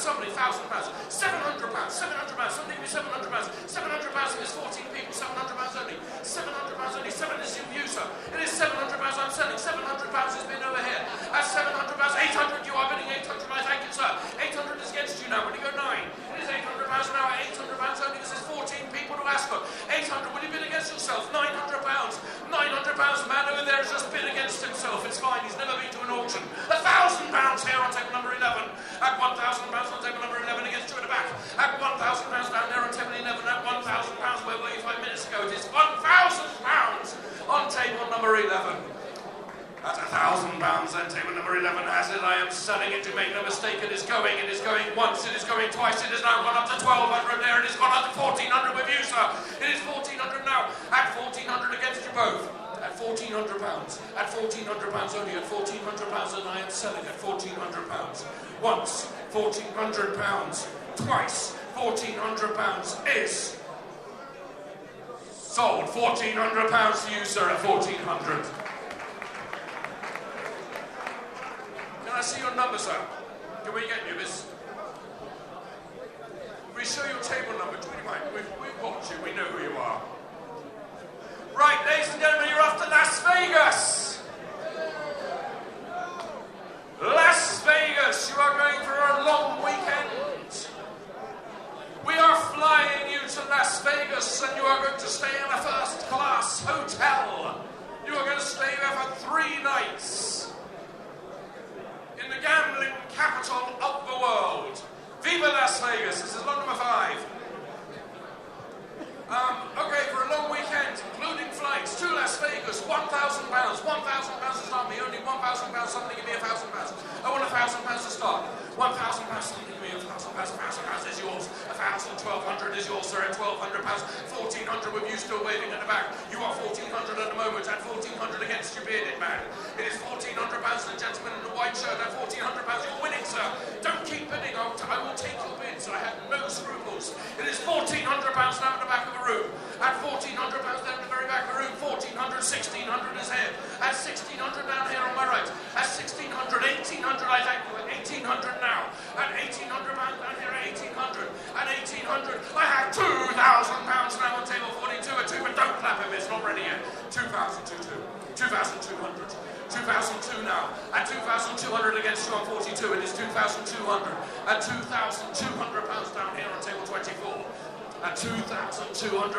H: somebody £1,000, £700, £700, somebody give me £700, £700 if it's 14 people, £700 only, £700 only, 7 is your view, sir. It is £700 I'm selling, £700 has been over here. At £700, 800, you are bidding 800, I thank you, sir. 800 is against you now, will you go 9? It is £800 now, £800 only, this is 14 people to Ascot. 800, will you bid against yourself? £900, £900, the man over there has just bid against himself, it's fine, he's never been to an auction. £1,000 here on table number 11. At £1,000 on table number 11 against you at the back. At £1,000 down there on table 11. At £1,000, where were you 5 minutes ago? It is £1,000 on table number 11. At £1,000 on table number 11 has it. I am selling it, to make no mistake. It is going once, it is going twice. It has now gone up to 1,200 there. It has gone up to 1,400 with you, sir. It is 1,400 now. At 1,400 against you both. At £1,400, at £1,400 only, at £1,400, and I am selling at £1,400. Once, £1,400. Twice, £1,400 is sold. £1,400 to you, sir, at £1,400. Can I see your number, sir? Can we get you this? We show your table number. Do you mind? We've watched you. We know who you are. Right, ladies and gentlemen, you're off to Las Vegas. Las Vegas, you are going for a long weekend. We are flying you to Las Vegas, and you are going to stay in a first-class hotel. You are going to stay there for 3 nights in the gambling capital of the world. Viva Las Vegas. This is lot number 5. Okay, for a long weekend, including flights to Las Vegas, £1,000. £1,000 to start me, only £1,000. Somebody give me £1,000. I want £1,000 to start. £1,000. Somebody give me £1,000. £1,000 is yours. 1,000, 1,200 is yours, sir. At £1,200, 1,400 with you still waving at the back. You are 1,400 at the moment. At 1,400 against your bearded man. It is £1,400. The gentleman in the white shirt. At £1,400, you're winning, sir. Don't keep bidding. I will take your bids. I have no scruples. It is £1,400 now at the back of the room. At £1,400 down at the very back of the room. 1,400, 1,600 is here. At 1,600 down here on my right. At 1,600, 1,800, I thank you. At 1,800 now. At 1,800 pounds down here. At 1,800. At 1,800, I have £2,000 now on table 42. At 2, but don't clap him. It's not ready yet. 2,200. 2,200. 2,002 now. At 2,200 against you on 42. It is 2,200. At £2,200 down here on table 24. At £2,200. £2,500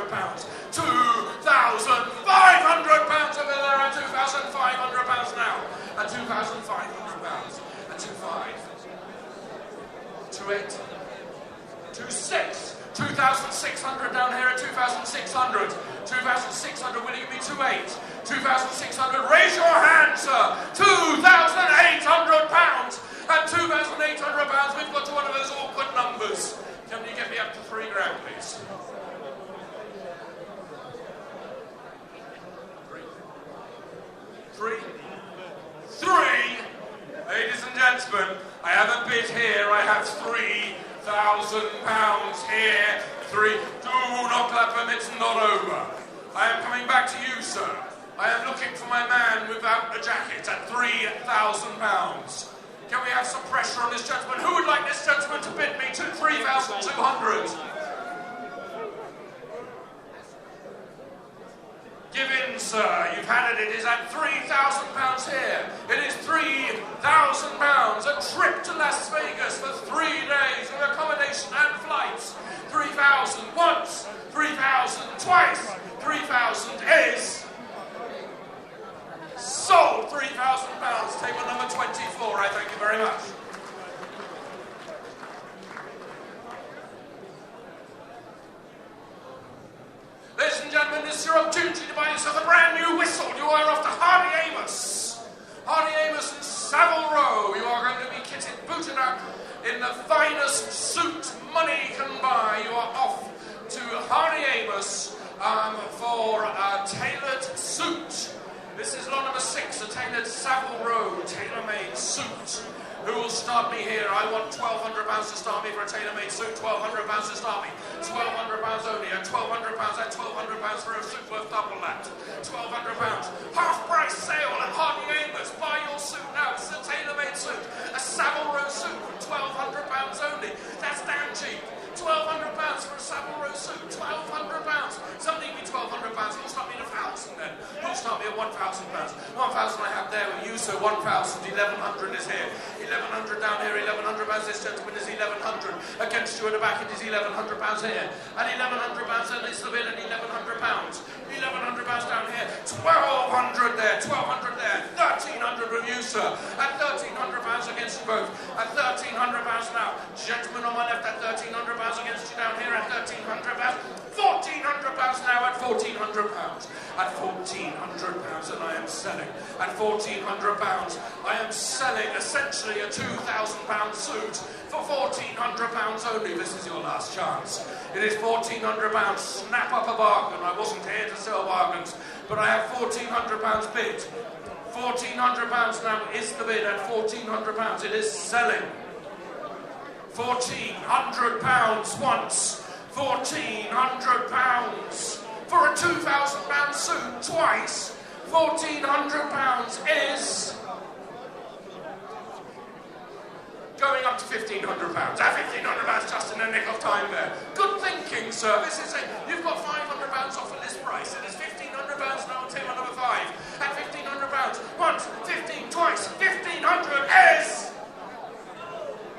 H: over there. At £2,500 now. At £2,500. At 2,500. 2,800. 2,600. 2,600 down here at 2,600. 2,600, will you give me 2,800? 2,600, raise your hand, sir. £2,800. At £2,800, we've got to one of those awkward numbers. Can you get me up to £3,000, please? 3. Ladies and gentlemen, I have a bid here. I have £3,000 here. 3. Do not clap him, it's not over. I am coming back to you, sir. I am looking for my man without a jacket at £3,000. Can we have some pressure on this gentleman? Who would like this gentleman to bid me to 3,200? Give in, sir. You've had it. It is at £3,000 here. It is £3,000. A trip to Las Vegas for 3 days of accommodation and flights. 3,000 once, 3,000 twice. 3,000 is sold. £3,000. Table number 24. I thank you very much. Ladies and gentlemen, this is your opportunity to buy yourself a brand new whistle. You are off to Hardy Amos. Hardy Amos in Savile Row. You are going to be kitted, booted up in the finest suit money can buy. You are off to Hardy Amos for a tailored suit. This is lot number 6, a tailored Savile Row tailor-made suit. Who will start me here? I want £1,200 to start me for a tailor-made suit. £1,200 to start me. £1,200 only. At £1,200, that's £1,200 for a suit worth double that. £1,200. Half price sale at Hardy Amos. Buy your suit now. It's a tailor-made suit. A Savile Row suit for £1,200 only. That's damn cheap. £1,200 for a Savile Row suit. £1,200. Somebody give me £1,200. Who'll start me at 1,000 then? Who'll start me at £1,000? 1,000 I have there with you, so 1,000. 1,100 is here. 1,100 down here. 1,100 pounds. This gentleman is 1,100. Against you at the back, it is 1,100 pounds here. And 1,100 pounds then is the bid at 1,100 pounds. 1,100 pounds down here. 1,200 there. 1,200 there. 1,300 with you, sir. At 1,300 pounds against you both. At 1,300 pounds now. Gentleman on my left at 1,300 pounds against you down here at 1,300 pounds. 1,400 pounds now at 1,400 pounds. At 1,400 pounds, and I am selling. At 1,400 pounds, I am selling essentially a £2,000 suit for 1,400 pounds only. This is your last chance. It is 1,400 pounds. Snap up a bargain. I wasn't here to sell bargains, but I have 1,400 pounds bid. 1,400 pounds now is the bid. At 1,400 pounds, it is selling. 1,400 pounds once. 1,400 pounds for a £2,000 suit twice. 1,400 pounds is going up to 1,500 pounds. At 1,500 pounds, just in the nick of time there. Good thinking, sir. This is you've got 500 pounds off at this price. It is 1,500 pounds now on table number 5. At 1,500 pounds, once, 15, twice, 1,500 is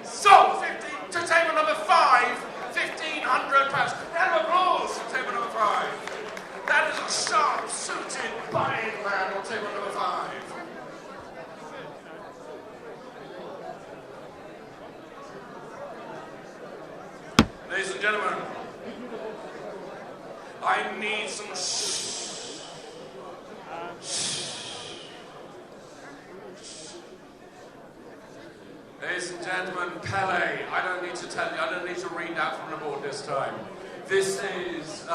H: sold. 15 to table number 5. 1,500 pounds. Round of applause for table number 5. That is a sharp, suited buying man on table number 5. Ladies and gentlemen, I need some Ladies and gentlemen, Pele, I don't need to tell you, I don't need to read out from the board this time. This is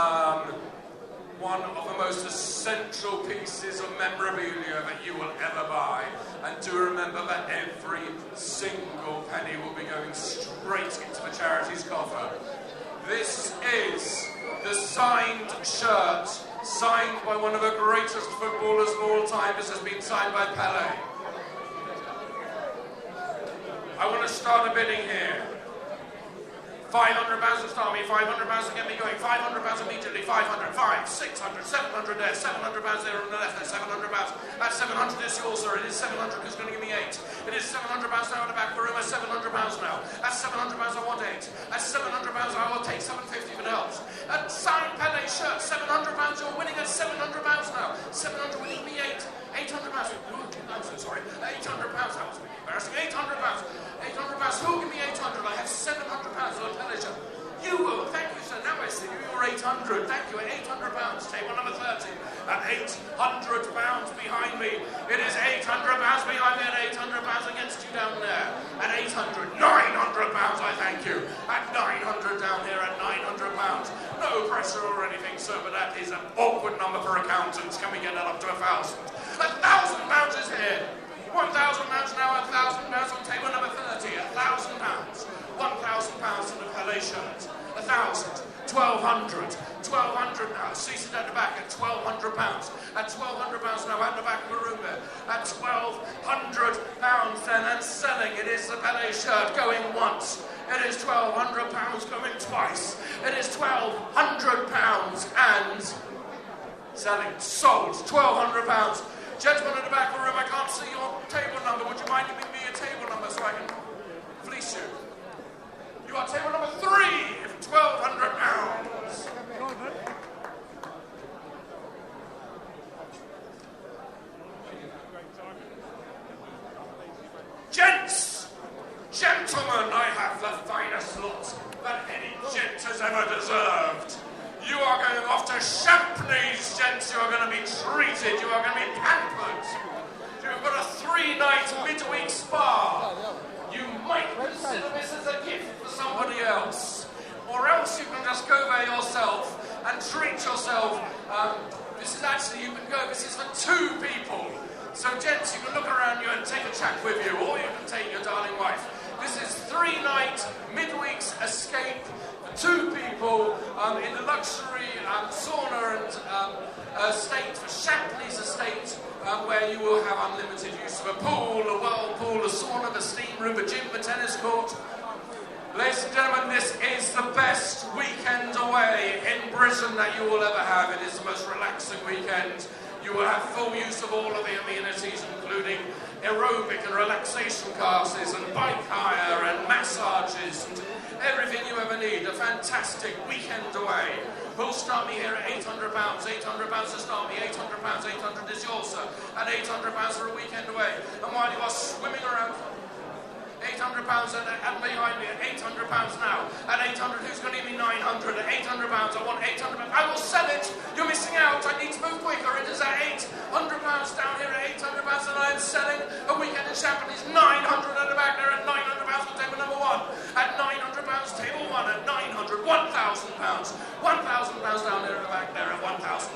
H: one of the most essential pieces of memorabilia that you will ever buy. And do remember that every single penny will be going straight into the charity's coffer. This is the signed shirt, signed by one of the greatest footballers of all time. This has been signed by Pele. I want to start a bidding here. £500 to start me, £500 to get me going, £500 immediately, 500, 500, 600, 700 there, £700 there on the left, that's £700. That 700 is yours, sir. It is 700 who's going to give me 8. It is £700 now at the back of the room. That's £700 now. That's £700 I want 8. That's £700 I will take 750 if it helps. A signed Pele shirt, £700. You're winning at £700 now. 700 will give me 8. £800. I'm so sorry. £800. That was embarrassing. £800. £800. Who will give me 800? I have £700 on a Pele shirt. You will. Thank you, sir. Now I see you. You're 800. Thank you. At £800. Table number 30. At £800 behind me. It is £800 behind me. At £800 against you down there. At 800. £900. I thank you. At 900 down here. At £900. No pressure or anything, sir, but that is an awkward number for accountants. Can we get that up to 1,000? £1,000 is here. £1,000 now. £1,000 on table number 30. £1,000. £1,000 in the Pele shirt. 1,000. 1,200. 1,200 now. Cease it at the back at £1,200. At £1,200 now at the back of the room there. At £1,200 then and selling. It is the Pele shirt going once. It is £1,200 going twice. It is £1,200 and Selling. Sold. £1,200. Gentlemen at the back of the room, I can't see your table number. Would you mind giving me a table number so I can fleece you? You are table number 3 for £1,200. Gents, gentlemen, I have the finest lot that any gent has ever deserved. You are going off to Champneys, gents. You are going to be treated. You are going to be pampered. You've got a 3-night midweek spa. You might consider this as a gift for somebody else. Or else you can just go there yourself and treat yourself. This is actually, you can go, this is for 2 people. So gents, you can look around you and take a chap with you, or you can take your darling wife. This is 3-night midweek's escape for 2 people in the luxury sauna and estate for Shapley's estate, where you will have unlimited use of a pool, a whirlpool, a sauna, the steam room, a gym, a tennis court. Ladies and gentlemen, this is the best weekend away in Britain that you will ever have. It is the most relaxing weekend. You will have full use of all of the amenities, including aerobic and relaxation classes and bike hire and massages and everything you ever need. A fantastic weekend away. Who'll start me here at £800? £800 to start me, £800. 800 is yours, sir. And £800 for a weekend away. And while you are swimming around, £800 and behind me at £800 now. At 800, who's going to give me 900? At £800, I want £800. I will sell it. You're missing out. I need to move quicker. It is at £800 down here at £800, and I am selling a weekend in Champneys. 900 at the back there at £900 for table number 1. At £900, table 1 at 900. £1,000. £1,000 down there at the back there at £1,000. £1,000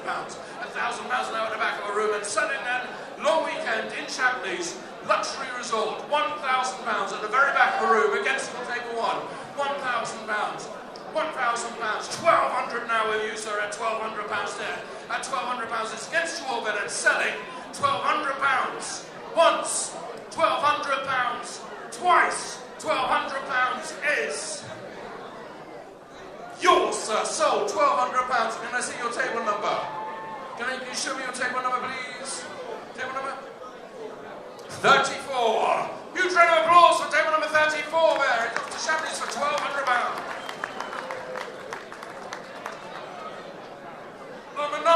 H: now at the back of a room, and selling then long weekend in Champneys. Luxury resort, £1,000 at the very back of the room against the table 1. £1,000. £1,000. £1,200 now with you, sir, at £1,200 there. At £1,200, it's against you all then, and selling £1,200. Once, £1,200. Twice, £1,200 is yours, sir. Sold, £1,200. Can I see your table number? Can you show me your table number, please? Table number 34. Huge round of applause for table number 34 there. It's off to Champneys for £1,200. Number 9.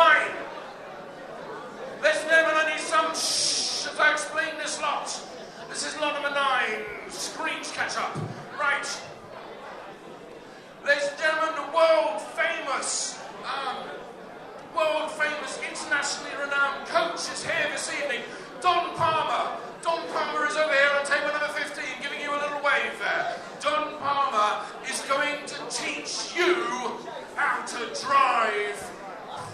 H: Ladies and gentlemen, I need some shh as I explain this lot. This is lot number 9. Screens catch up. Right. Ladies and gentlemen, the world famous, internationally renowned coach is here this evening. Don Palmer. Don Palmer is over here on table number 15, giving you a little wave there. Don Palmer is going to teach you how to drive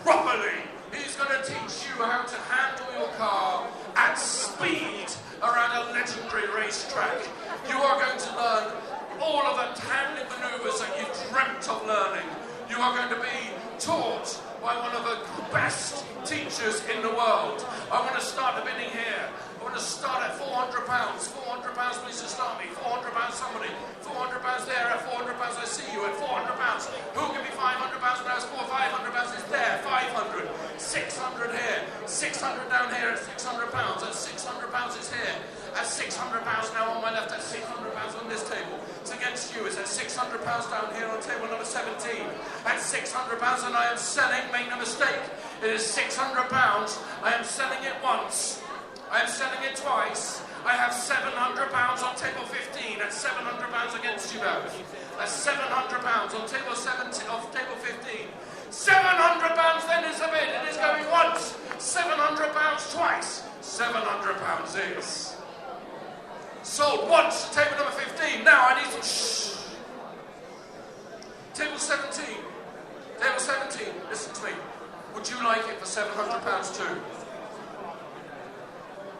H: properly. He's going to teach you how to handle your car at speed around a legendary racetrack. You are going to learn all of the handling manoeuvres that you've dreamt of learning. You are going to be taught by one of the best teachers in the world. I'm going to start the bidding here. I'm going to start at £400. £400, please to start me. £400, somebody. £400 there. At £400, I see you. At £400, who'll give me £500 now? It's £500 is there. 500. 600 here. 600 down here at £600. At £600 is here. At £600 now on my left. At £600 on this table. It's against you. It's at £600 down here on table number 17. At £600, and I am selling. Make no mistake. It is £600. I am selling it once. I am selling it twice. I have £700 on table 15. That's £700 against you both. That's £700 on table 17 of table 15. £700 then is the bid. It is going once. £700 twice. £700 is sold once to table number 15. Now I need some shh. Table 17. Table 17. Listen to me. Would you like it for £700 too?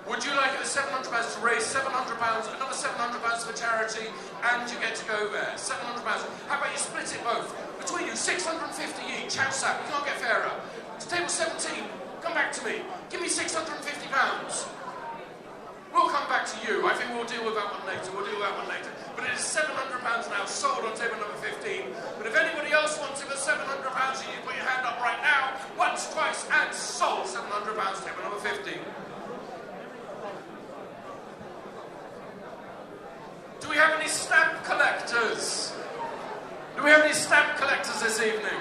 H: Would you like it for £700 to raise £700, another £700 for charity, and you get to go there? £700. How about you split it both? Between you, £650 each. House up. You can't get fairer. To table 17. Come back to me. Give me £650. We'll come back back to you. I think we'll deal with that one later. But it is £700 now, sold on table number 15. But if anybody else wants it for £700, you can put your hand up right now. Once, twice, and sold. £700, table number 15. Do we have any stamp collectors? Do we have any stamp collectors this evening?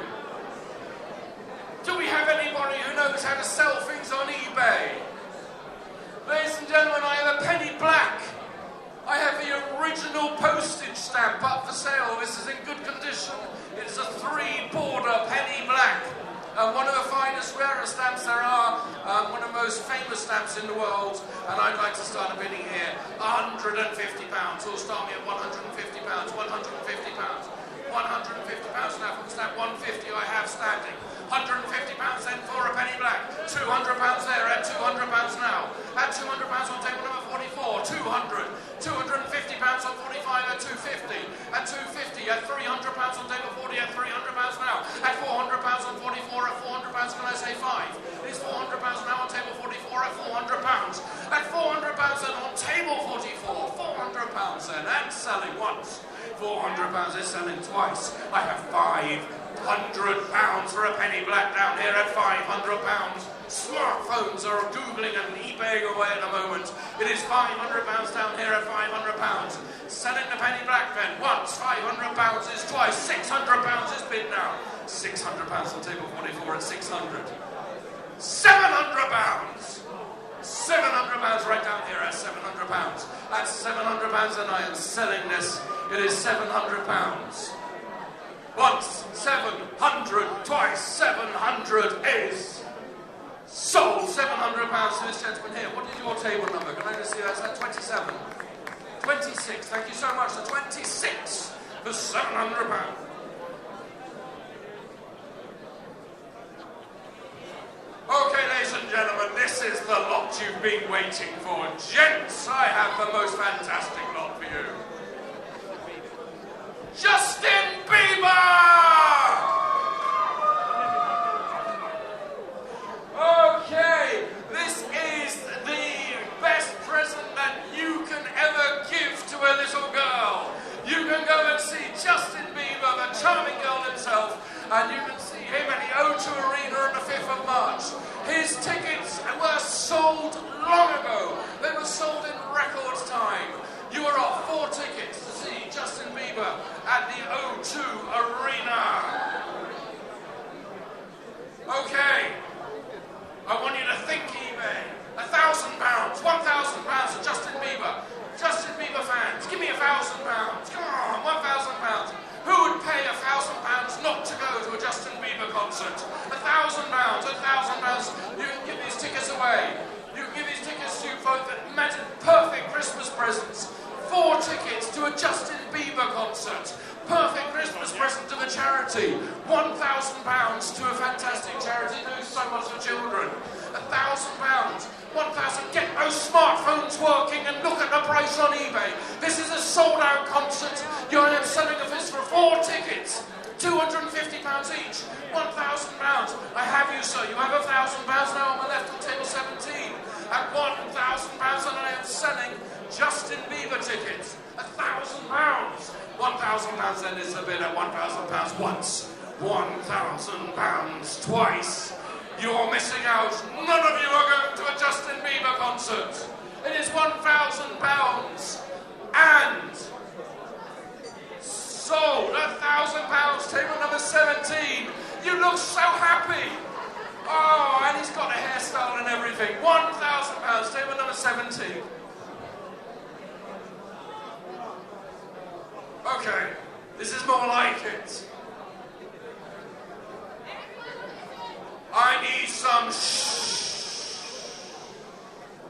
H: Do we have anybody who knows how to sell things on eBay? Ladies and gentlemen, I have a penny black. I have the original postage stamp up for sale. This is in good condition. It's a 3-border penny black. One of the finest, rarest stamps there are. One of the most famous stamps in the world. And I'd like to start a bidding here. £150. Who'll start me at £150? £150. £150 now from stamp 150 I have standing. £150 then for a penny black. £200 there at £200 now. At £200 on table number 44. £200. £250 on 45 at 250. At 250 at £300 on table 40 at £300 now. At £400 on 44 at £400 can I say 5? It is £400 now on table 44 at £400. At £400 then on table 44. £400 then and selling once. £400 is selling twice. I have £500 for a penny black down here at £500. Smartphones are googling and eBaying away at the moment. It is £500 down here at £500. Selling the penny black then once. £500 is twice. £600 is bid now. £600 on table 44 at £600. £700. £700 right down here at £700. At £700 and I am selling this. It is £700. Once, 700, twice, 700 is sold. £700 to this gentleman here. What is your table number? Can I just see that's at 27? 26, thank you so much. The 26 for £700. Okay, ladies and gentlemen, this is the lot you've been waiting for. Gents, I have the most fantastic lot for you. Justin Bieber! Okay, this is the best present that you can ever give to a little girl. You can go and see Justin Bieber, the charming girl himself, and you can see him at the O2 Arena on the 5th of March. His tickets were sold long ago. They were sold in record time. You are off 4 tickets to see Justin Bieber at the O2 Arena. Okay. I want you to think eBay. £1,000, £1,000 to Justin Bieber. Justin Bieber fans, give me £1,000. Come on, £1,000. Who would pay £1,000 not to go to a Justin Bieber concert? £1,000, £1,000. You can give these tickets away. You can give these tickets to folk that imagine perfect Christmas presents. 4 tickets to a Justin Bieber concert. Perfect Christmas present to the charity. £1,000 to a fantastic charity doing so much for children. £1,000. 1,000. Get those smartphones working and look at the price on eBay. This is a sold-out concert. I am selling this for 4 tickets. £250 each. £1,000. I have you, sir. You have £1,000 now on my left on table 17. At £1,000 and I am selling Justin Bieber tickets. £1,000. £1,000 then is the bid at £1,000 once. £1,000 twice. You're missing out. None of you are going to a Justin Bieber concert. It is £1,000 and sold. £1,000. Table number 17. You look so happy. Oh, and he's got a hairstyle and everything. £1,000. Table number 17. Okay, this is more like it. I need some shh.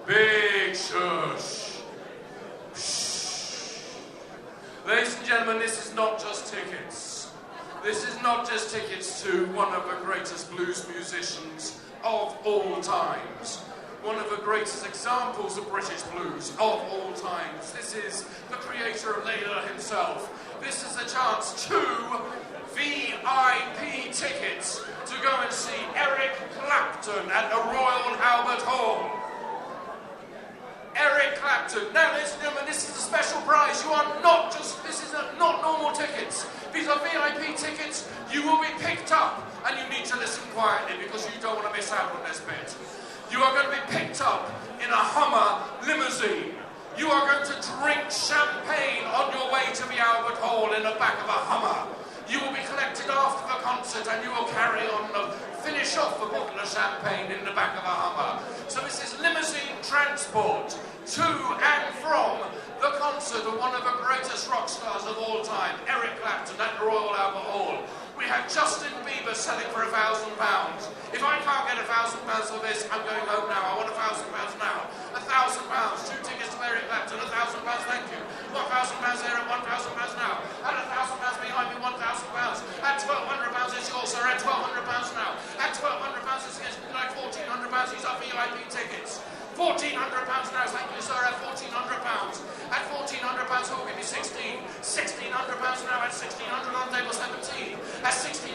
H: Big shush. Shh. Ladies and gentlemen, this is not just tickets. This is not just tickets to one of the greatest blues musicians of all times. One of the greatest examples of British blues of all times. This is the creator of Layla himself. This is a chance to VIP tickets to go and see Eric Clapton at the Royal Albert Hall. Eric Clapton. Clapton. Now, ladies and gentlemen, this is a special prize. You are not just, this is not normal tickets. These are VIP tickets. You will be picked up, and you need to listen quietly because you don't want to miss out on this bit. You are going to be picked up in a Hummer limousine. You are going to drink champagne on your way to the Albert Hall in the back of a Hummer. You will be collected after the concert and you will carry on and finish off a bottle of champagne in the back of a Hummer. So this is limousine transport to and from the concert of one of the greatest rock stars of all time, Eric Clapton at the Royal Albert Hall. We have Justin Bieber selling for £1,000. If I can't get £1,000 for this, I'm going home now. I want £1,000 now. £1,000. 2 tickets to Eric Clapton. £1,000. Thank you. £1,000 there and £1,000 now. And £1,000 behind me. £1,000. At £1,200 is yours, sir. At £1,200 now. At £1,200 is against me like £1,400. These are VIP tickets. £1,400 now, thank you, sir, at £1,400. At £1,400, who will give me 16? £1,600 now, at 1,600 on table 17. At 1,600,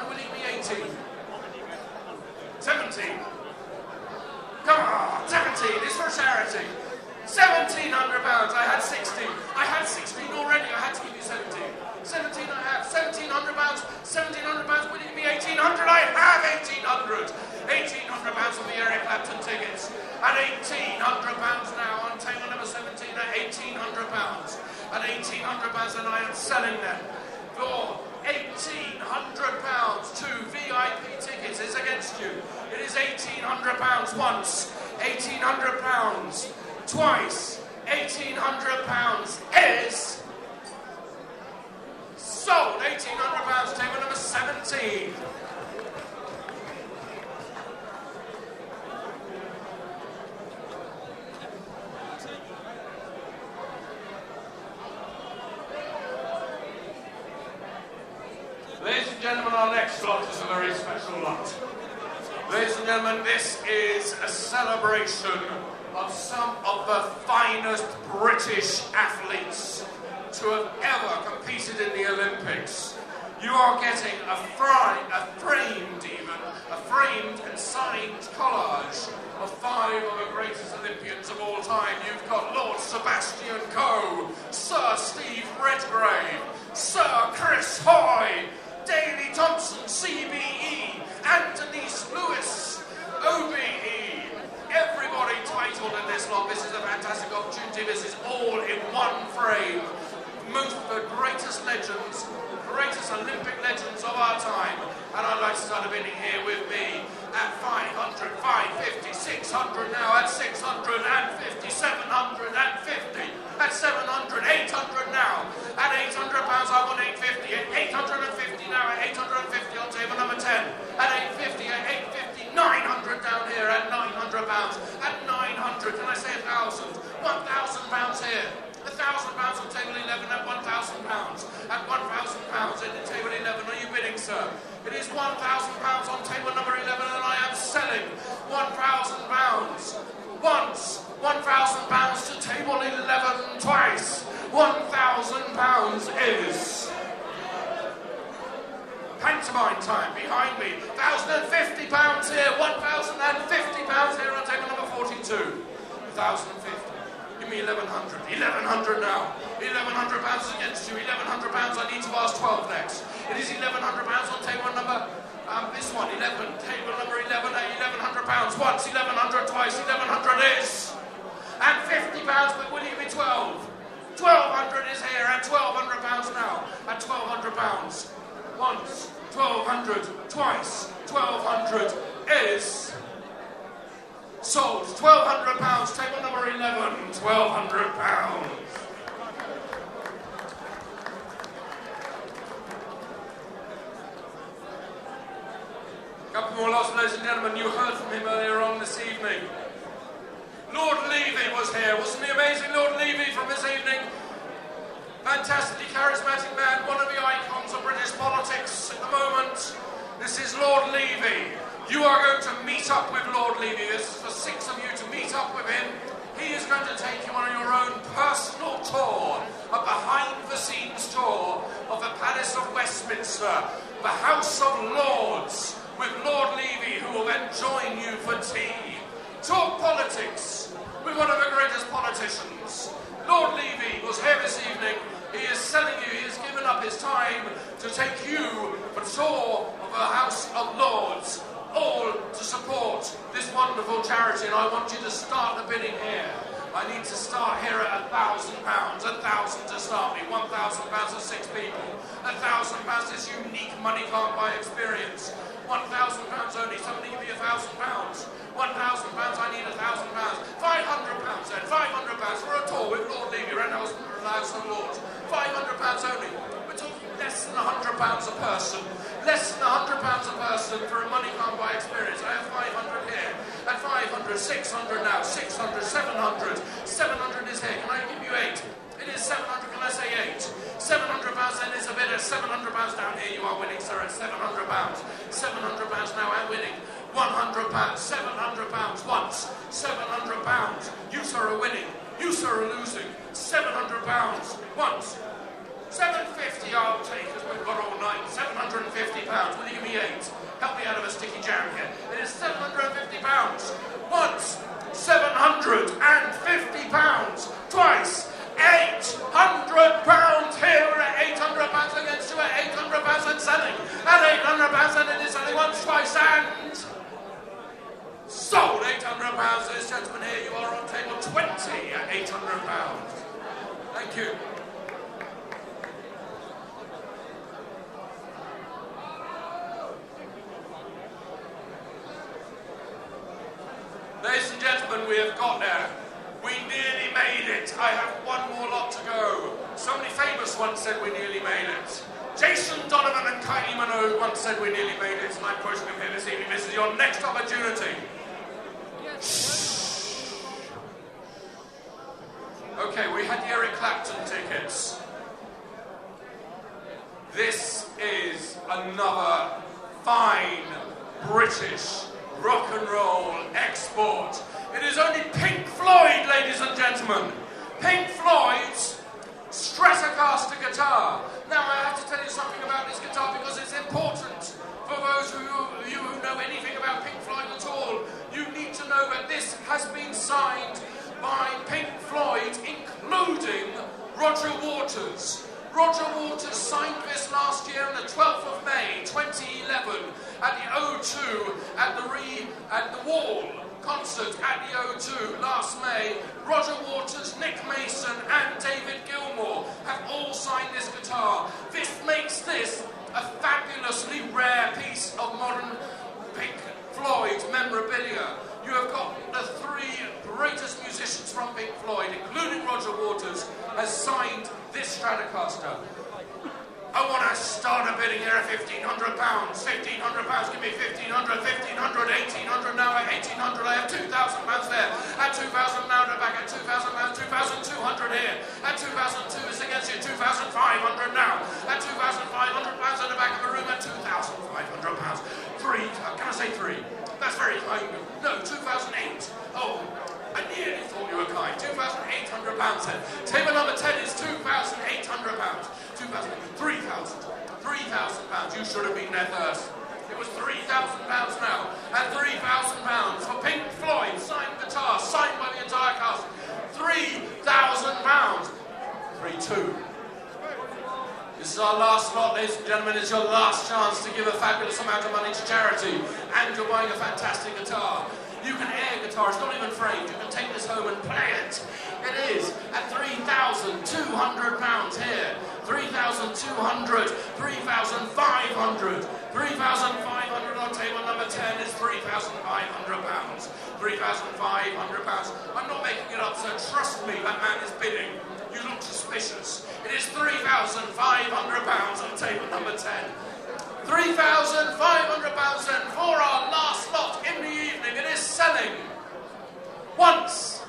H: will you give me 18? 17. Come on, 17, it's for charity. £1,700, I had 16. I had 16 already, I had to give you 17. 17 I have, £1,700, £1,700, will you give me 1,800? I have 1,800. £1,800 on the Eric Clapton tickets. At £1,800 now on table number 17 at £1,800. At £1,800 and I am selling them for £1,800. 2 VIP tickets is against you. It is £1,800 once, £1,800 twice, £1,800 is sold. £1,800, table number 17. Ladies and gentlemen, our next lot is a very special lot. Ladies and gentlemen, this is a celebration of some of the finest British athletes to have ever competed in the Olympics. You are getting a framed and signed collage of 5 of the greatest Olympians of all time. You've got Lord Sebastian Coe, Sir Steve Redgrave, Sir Chris Hoy, Daley Thompson, CBE, Anthony's Lewis, OBE. Everybody titled in this lot. This is a fantastic opportunity. This is all in one frame. Most of the greatest legends, greatest Olympic legends of our time. And I'd like to start a bidding here with me at 500, 550, 600 now, at 650, 750, at 700, 800 now, at £800 I want 850, at 850 now, at 850 on table number 10, at 850, at 850, 900 down here, at £900, at 900, can I say £1,000? £1,000 here. £1,000 on table 11 at £1,000. At £1,000 in table 11, are you bidding, sir? It is £1,000 on table number 11 and I am selling £1,000. Once, £1,000 to table 11 twice. £1,000 is pantomime time behind me. £1,050 here, £1,050 here on table number 42. £1,050. Give me 1,100. 1,100 now. £1,100 against you. £1,100. I need to ask 12 next. It is £1,100 on table number. This one, 11. Table number 11 at £1,100. Once, 1,100 twice. 1,100 is. And £50. But will you give me 12? 1,200 is here at £1,200 now. At £1,200. Once, 1,200 twice. 1,200 is. Sold. £1,200. Table number 11. £1,200. Couple more lots, ladies and gentlemen. You heard from him earlier on this evening. Lord Levy was here. Wasn't he amazing, Lord Levy, from this evening? Fantastically charismatic man, one of the icons of British politics at the moment. This is Lord Levy. You are going to meet up with Lord Levy. This is for 6 of you to meet up with him. He is going to take you on your own personal tour, a behind-the-scenes tour of the Palace of Westminster, the House of Lords, with Lord Levy, who will then join you for tea. Talk politics with one of the greatest politicians wonderful charity, and I want you to start the bidding here. I need to start here at £1,000. 1,000 to start me. £1,000 for 6 people. £1,000 is unique money can't buy experience. £1,000 only. Somebody give me £1,000. £1,000. I need £1,000. £500 then. £500 for a tour with Lord Levy, Renhouse and Lords. £500 only. We're talking less than £100 a person. Less than £100 a person for a money can't buy experience. I have 500 here. At 500, 600 now, 600, 700. 700 is here. Can I give you 8? It is 700. Can I say 8? £700 then is a bid at £700 down here. You are winning, sir, at £700. £700 now and winning. £100. £700 once. £700. You, sir, are winning. You, sir, are losing. £700 once. £750 I'll take as we've got all night. £750. Will you give me 8? Help me out of a sticky jam here. It is £750. Once. £750. Twice. £800 here. We're at £800 against you at £800 and selling. At £800 and it is selling once, twice and sold. £800. This gentleman here, you are on table 20 at £800. Thank you. Ladies and gentlemen, we have got there. We nearly made it. I have one more lot to go. Somebody famous once said we nearly made it. Jason Donovan and Kylie Minogue once said we nearly made it. And I'm quoting him here this evening. This is your next opportunity. Okay, we had the Eric Clapton tickets. This is another fine British rock and roll export. It is only Pink Floyd, ladies and gentlemen. Pink Floyd's Stratocaster guitar. Now I have to tell you something about this guitar because it's important for those of you who know anything about Pink Floyd at all. You need to know that this has been signed by Pink Floyd, including Roger Waters. Roger Waters signed this last year on the 12th of May 2011 at the O2 at the Wall concert at the O2 last May. Roger Waters, Nick Mason and David Gilmour have all signed this guitar. This makes this a fabulously rare piece of modern Pink Floyd memorabilia. You have got the 3 greatest musicians from Pink Floyd, including Roger Waters, has signed this Stratocaster. I want to start a bidding here at £1,500. £1,500, give me 1,500, 1,500, 1,800 now at 1,800. I have £2,000 there. At 2,000 now, to back at 2,000 pounds, 2,200 here. At 2,002 is against you, 2,500 now. At 2,500 pounds at the back of the room at 2,500 pounds. 3, can I say 3? That's very kind of you. No, 2,008. Oh, I nearly thought you were kind. £2,800 then. Table number 10 is £2,800. 2,000, 3,000, £3,000. You should have been there first. It was £3,000 now. And £3,000 for Pink Floyd, signed guitar, signed by the entire cast. £3,000. 3-2. This is our last lot, ladies and gentlemen. It's your last chance to give a fabulous amount of money to charity. And you're buying a fantastic guitar. You can air guitar, it's not even framed. You can take this home and play it. It is at £3,200 here. 3,200, 3,500, 3,500 on table number 10 is £3,500. £3,500. I'm not making it up, sir. Trust me, that man is bidding. You look suspicious. It is £3,500 on table number 10. £3,500 then for our last lot in the evening. It is selling once.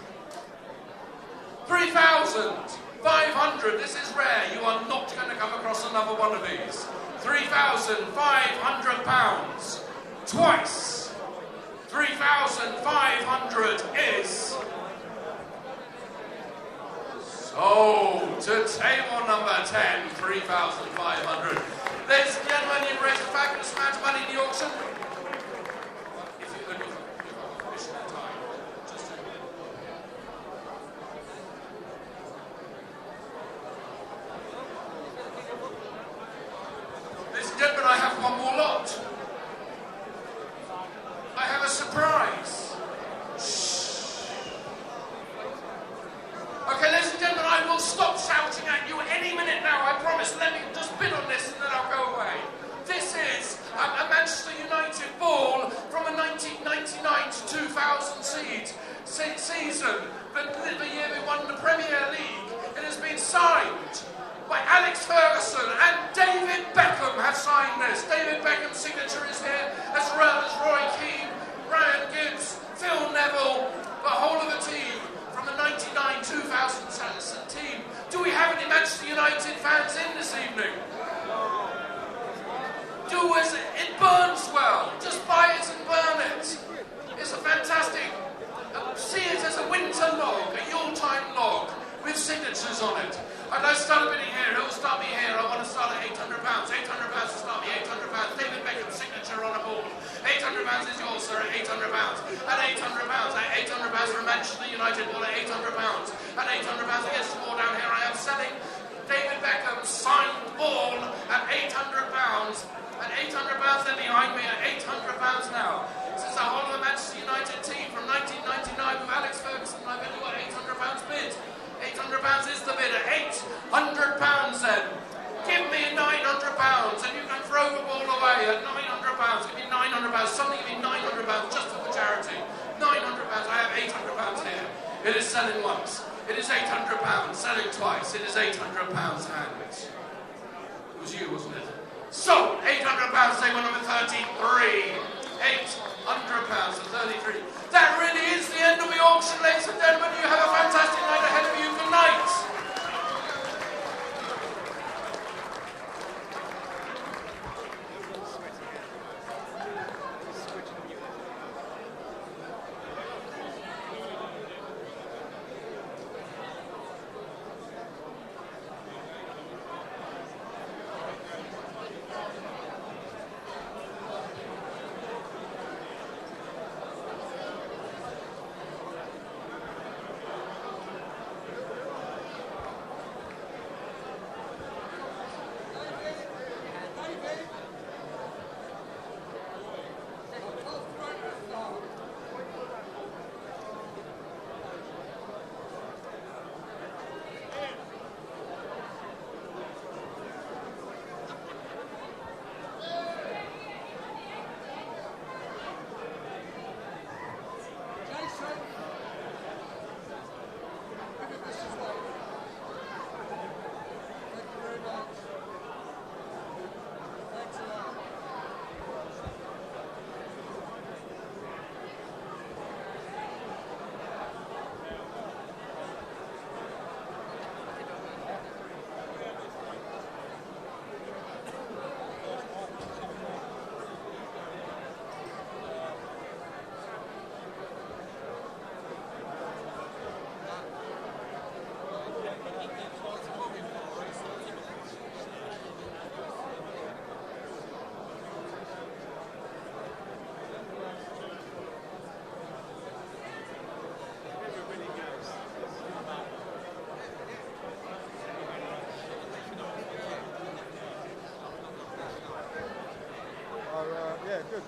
H: 3,500. This is rare. You are not going to come across another one of these. £3,500. Twice. 3,500 is sold to table number 10. 3,500. Ladies and gentlemen, you've raised a fabulous amount of money in the auction. If you could permission in time. Ladies and gentlemen, I have one more lot. I have a surprise. just let me just bid on this and then I'll go away. This is a Manchester United ball from a 1999 to 2000 season. But the year we won the Premier League, it has been signed by Alex Ferguson and David Beckham have signed this. David Beckham's signature is here, as well as Roy Keane, Ryan Gibbs, Phil Neville, the whole of the team from the 99-2000 team. Do we have any Manchester United fans in this evening? Do as it burns well. Just buy it and burn it. It's a fantastic. See it as a winter log, a Yuletime log with signatures on it. I'd like to start a bidding here. Who will start me here? I want to start at £800. £800 to start me. £800. David Beckham's signature on a ball. £800 is yours, sir. At £800. At £800. At £800 for Manchester United ball. At £800. At £800 against the ball down here. I am selling David Beckham's signed ball at £800. At £800, then behind me at £800 now. This is the whole of the Manchester United team from 1999 with Alex Ferguson. I've only got £800 bid. £800 is the bid at £800 then. Give me £900 and you can throw the ball away at £900. Give me £900. Something give me £900 just for the charity. £900. I have £800 here. It is selling once. It is £800. Selling twice. It is £800 and it was you, wasn't it? So, £800, table number 33. £800 to 33. That really is the end of the auction, ladies and gentlemen. You have a fantastic night ahead of you. Good night.
A: Yeah, good.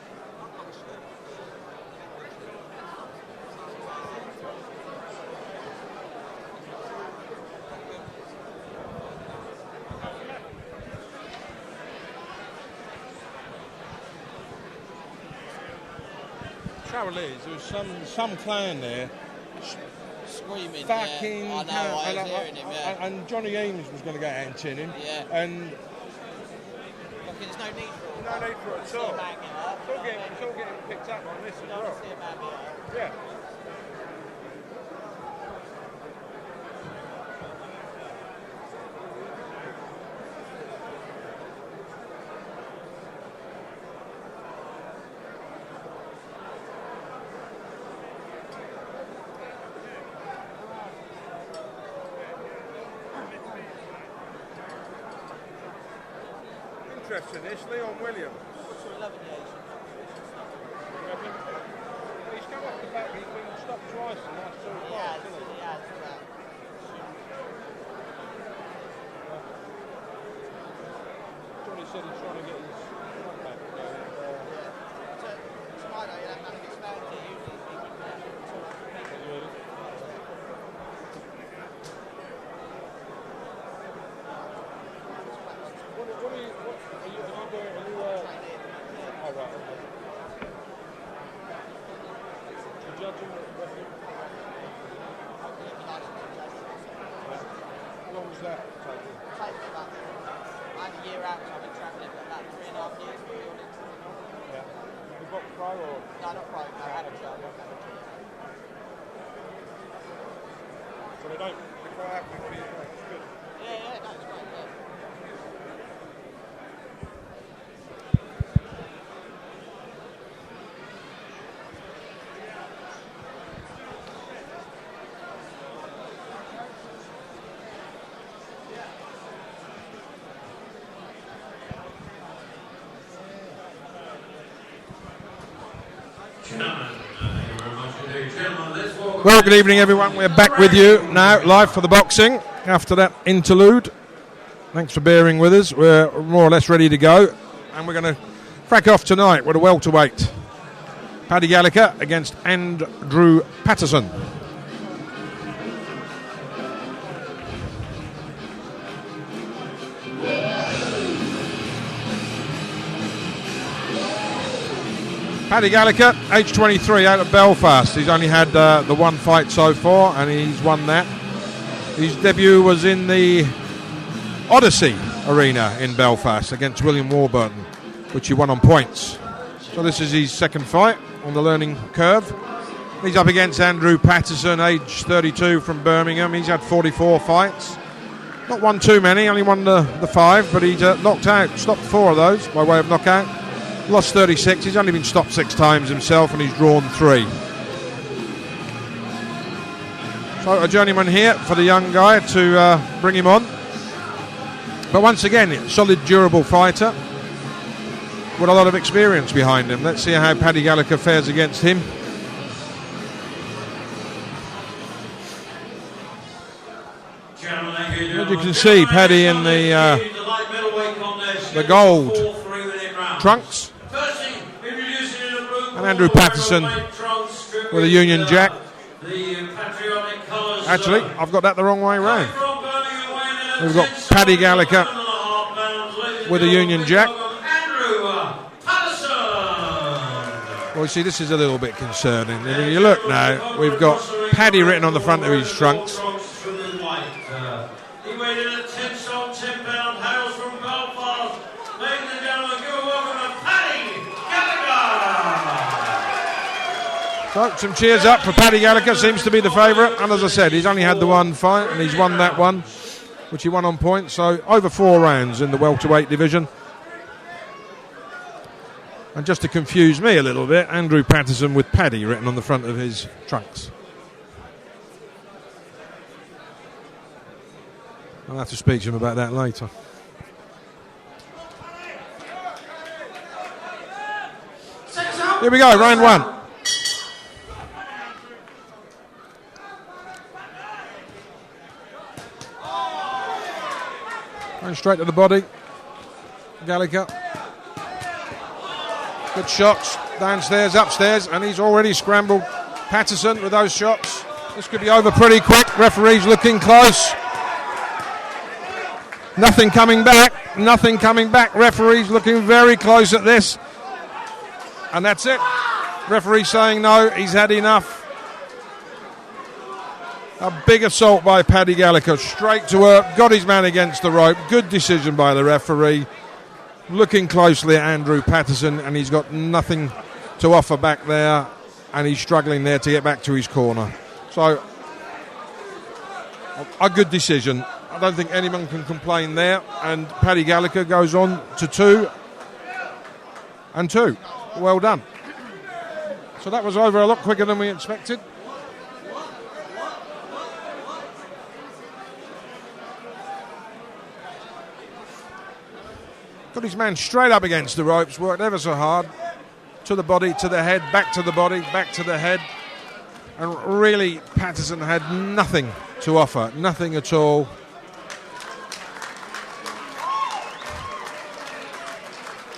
A: Trouble is, there was some clan there
I: screaming.
A: fucking
I: yeah. I know, I was hearing him, yeah.
A: and Johnny Eames was going to go out and tin him.
I: Yeah.
A: And
I: Look, there's no need for it.
A: no need for it at all. It's all getting picked up on this as well. Yeah. Interesting, it's Leon Williams. He's come off the back, he's been stopped twice in the last 2 fights, hasn't he? Johnny said he's trying to get his back.
I: Tomorrow, you'll have nothing spare to use these people.
A: How long was that?
I: I had a year out, so I've been travelling for about 3.5 years.
A: Yeah. You got pro or?
I: No, not pro, no, amateur.
A: So they don't. They're quite happy with you. That's good.
I: Yeah, no, it's great, yeah.
A: Well, good evening, everyone. We're back with you now, live for the boxing after that interlude. Thanks for bearing with us. We're more or less ready to go, and we're going to crack off tonight with a welterweight. Paddy Gallagher against Andrew Patterson. Paddy Gallagher, age 23, out of Belfast. He's only had the one fight so far, and he's won that. His debut was in the Odyssey Arena in Belfast against William Warburton, which he won on points. So this is his second fight on the learning curve. He's up against Andrew Patterson, age 32, from Birmingham. He's had 44 fights. Not won too many, only won the 5, but he's knocked out, stopped 4 of those by way of knockout. Lost 36. He's only been stopped 6 times himself, and he's drawn 3. So a journeyman here for the young guy to bring him on. But once again, solid, durable fighter with a lot of experience behind him. Let's see how Paddy Gallagher fares against him. As you can see, Paddy in the gold trunks, and Andrew Patterson with a Union Jack. Actually, I've got that the wrong way round. We've got Paddy Gallagher with a Union Jack. Well, you see, this is a little bit concerning. If you look now, we've got Paddy written on the front of his trunks. So, some cheers up for Paddy Gallagher, seems to be the favourite. And as I said, he's only had the one fight, and he's won that one, which he won on points. So, over 4 rounds in the welterweight division. And just to confuse me a little bit, Andrew Patterson with Paddy written on the front of his trunks. I'll have to speak to him about that later. Here we go, round 1. Going straight to the body. Gallagher. Good shots. Downstairs, upstairs, and he's already scrambled Patterson with those shots. This could be over pretty quick. Referee's looking close. Nothing coming back. Nothing coming back. Referee's looking very close at this. And that's it. Referee saying no, he's had enough. A big assault by Paddy Gallagher, straight to work, got his man against the rope. Good decision by the referee. Looking closely at Andrew Patterson, and he's got nothing to offer back there, and he's struggling there to get back to his corner. So, a good decision. I don't think anyone can complain there, and Paddy Gallagher goes on to 2-2. Well done. So that was over a lot quicker than we expected. Got his man straight up against the ropes, worked ever so hard. To the body, to the head, back to the body, back to the head. And really, Patterson had nothing to offer, nothing at all.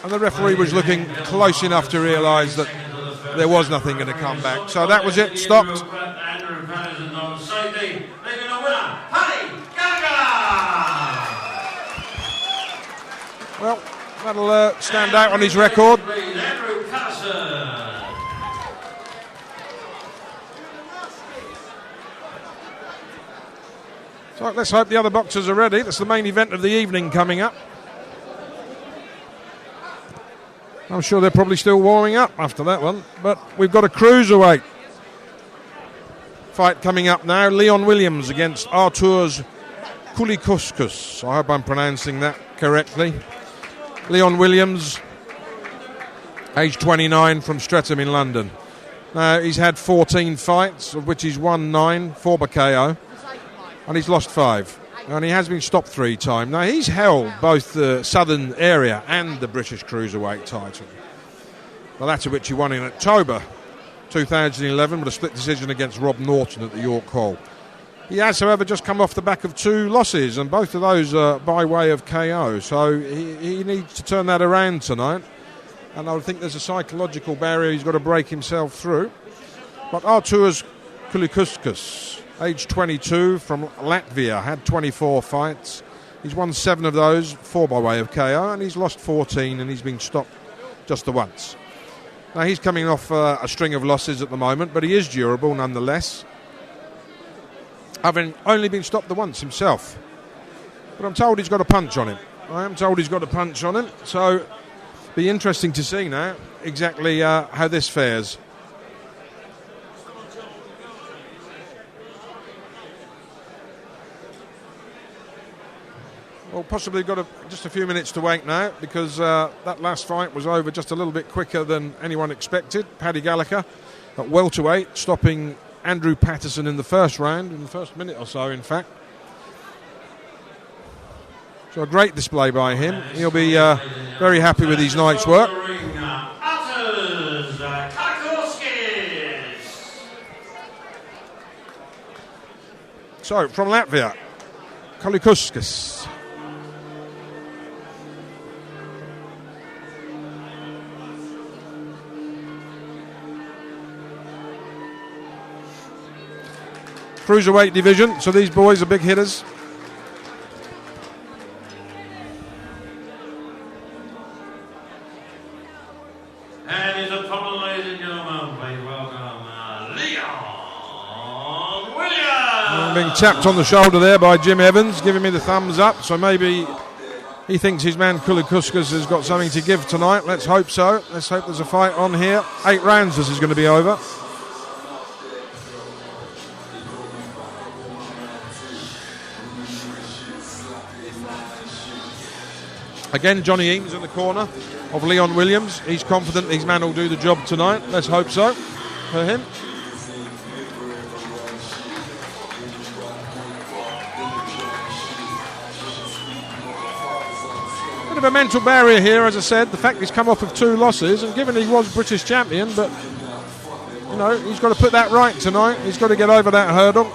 A: And the referee was looking close enough to realise that there was nothing going to come back. So that was it, stopped. Well, that'll stand out on his record. Right, let's hope the other boxers are ready. That's the main event of the evening coming up. I'm sure they're probably still warming up after that one. But we've got a cruiserweight fight coming up now. Leon Williams against Arturs Kulukuskas. I hope I'm pronouncing that correctly. Leon Williams, age 29, from Streatham in London. Now, he's had 14 fights, of which he's won 9, 4 by KO, and he's lost 5. And he has been stopped 3 times. Now, he's held both the Southern area and the British Cruiserweight title, the latter which he won in October 2011 with a split decision against Rob Norton at the York Hall. He has, however, just come off the back of 2 losses, and both of those are by way of KO. So he needs to turn that around tonight. And I think there's a psychological barrier he's got to break himself through. But Arturs Kulukuskas, age 22, from Latvia, had 24 fights. He's won 7 of those, 4 by way of KO, and he's lost 14, and he's been stopped just the once. Now, he's coming off a string of losses at the moment, but he is durable nonetheless, having only been stopped the once himself. But I'm told he's got a punch on him. I am told he's got a punch on him, so be interesting to see now exactly how this fares. Well, possibly got just a few minutes to wait now, because that last fight was over just a little bit quicker than anyone expected. Paddy Gallagher at welterweight, stopping Andrew Patterson in the first round, in the first minute or so, in fact. So a great display by him. He'll be very happy with his night's work. So, from Latvia, Kulukuskas. Cruiserweight division, so these boys are big hitters.
C: And his opponent, ladies and gentlemen, please welcome Leon Williams.
A: Being tapped on the shoulder there by Jim Evans, giving me the thumbs up, so maybe he thinks his man Kulukuskas has got something to give tonight. Let's hope so. Let's hope there's a fight on here. 8 rounds this is going to be over. Again, Johnny Eames in the corner of Leon Williams. He's confident his man will do the job tonight. Let's hope so for him. Bit of a mental barrier here, as I said. The fact he's come off of 2 losses, and given he was British champion, but you know, he's got to put that right tonight. He's got to get over that hurdle.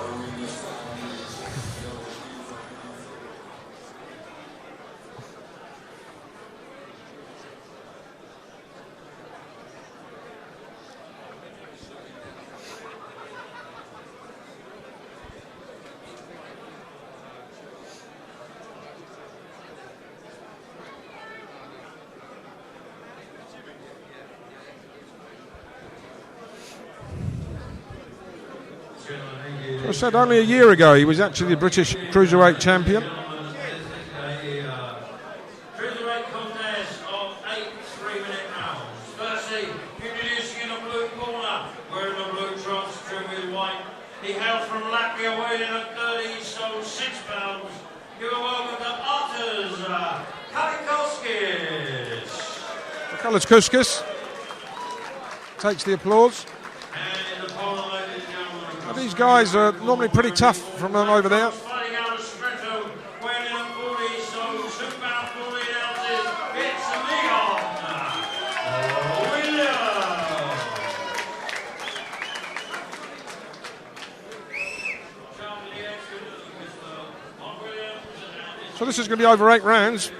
A: I said only a year ago he was actually the British Cruiserweight champion.
C: Cruiserweight contest of 8 3-minute rounds. Firstly, introducing in the blue corner, wearing the blue trunks trimmed with white. He hails from Latvia, weighing in at 30 stone 6 pounds. You are welcome to Arturs Kulikauskis.
A: Kulukuskas takes the applause.
C: And in the corner, ladies and gentlemen,
A: These guys are normally pretty tough from over there.
C: fighting out of Streatham, weighing in at 40 stone 2 pounds 14 ounces. It's Leon Williams.
A: So this is going to be over 8 rounds.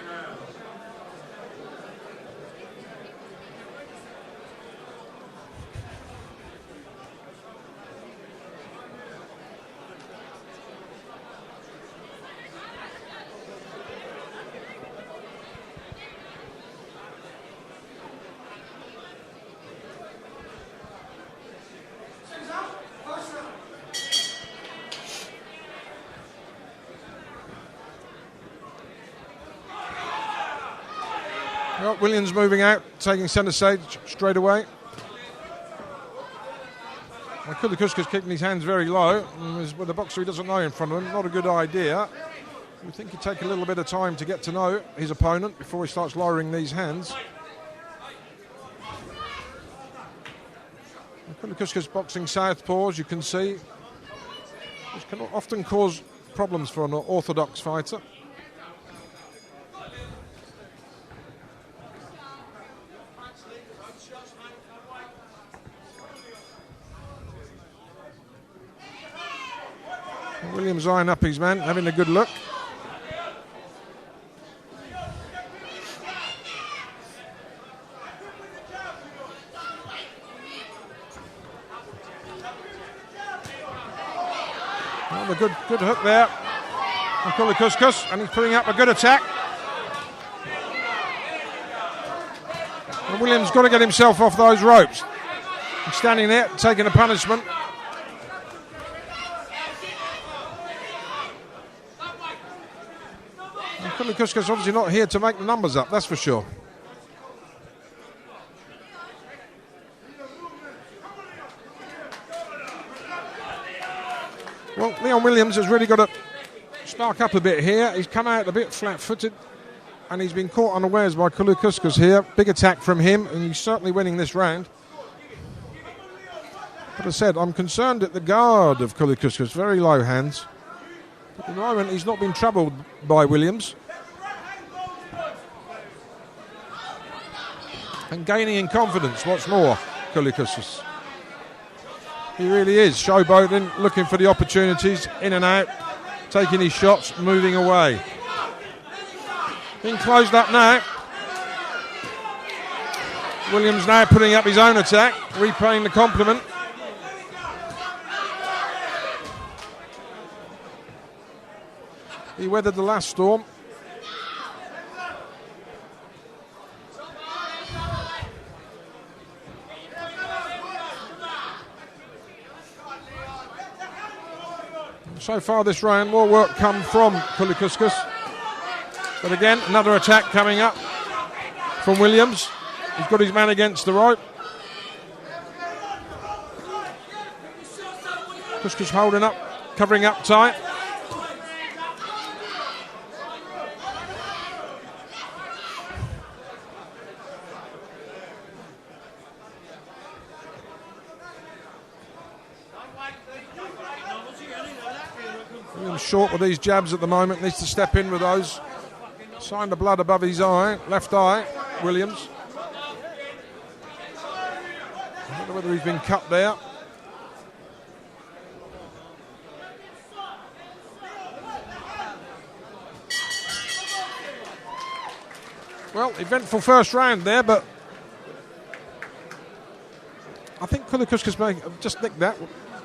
A: Well, Williams moving out, taking centre stage straight away. Well, Kulukuskas keeping his hands very low, and with a boxer he doesn't know in front of him, not a good idea. You think he'd take a little bit of time to get to know his opponent before he starts lowering these hands. Kulukuskas boxing southpaws, you can see, which can often cause problems for an orthodox fighter. Williams eyeing up his man, having a good look. Well, a good hook there from Kulukuskas, and he's putting up a good attack. And Williams got to get himself off those ropes. He's standing there, taking a punishment. Kulukuskas obviously not here to make the numbers up, that's for sure. Well, Leon Williams has really got to spark up a bit here. He's come out a bit flat-footed, and he's been caught unawares by Kulukuskas here. Big attack from him, and he's certainly winning this round. But as I said, I'm concerned at the guard of Kulukuskas, very low hands. At the moment, he's not been troubled by Williams. And gaining in confidence, what's more, Kulukuskas. He really is showboating, looking for the opportunities, in and out, taking his shots, moving away. Being closed up now. Williams now putting up his own attack, repaying the compliment. He weathered the last storm. So far this round, more work come from Kulukuskas. But again, another attack coming up from Williams. He's got his man against the rope. Kulukuskas holding up, covering up tight. Short with these jabs at the moment, needs to step in with those. Sign the blood above his eye, left eye, Williams. I don't know whether he's been cut there. Well, eventful first round there, but I think Kulukuskas may have just nicked that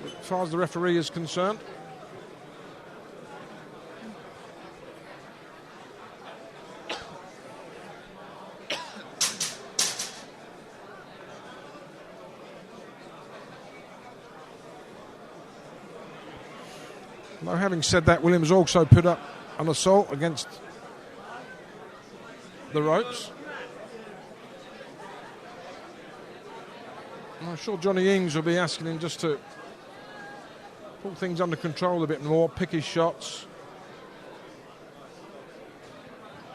A: as far as the referee is concerned. Now, having said that, Williams also put up an assault against the ropes. I'm sure Johnny Ings will be asking him just to pull things under control a bit more, pick his shots,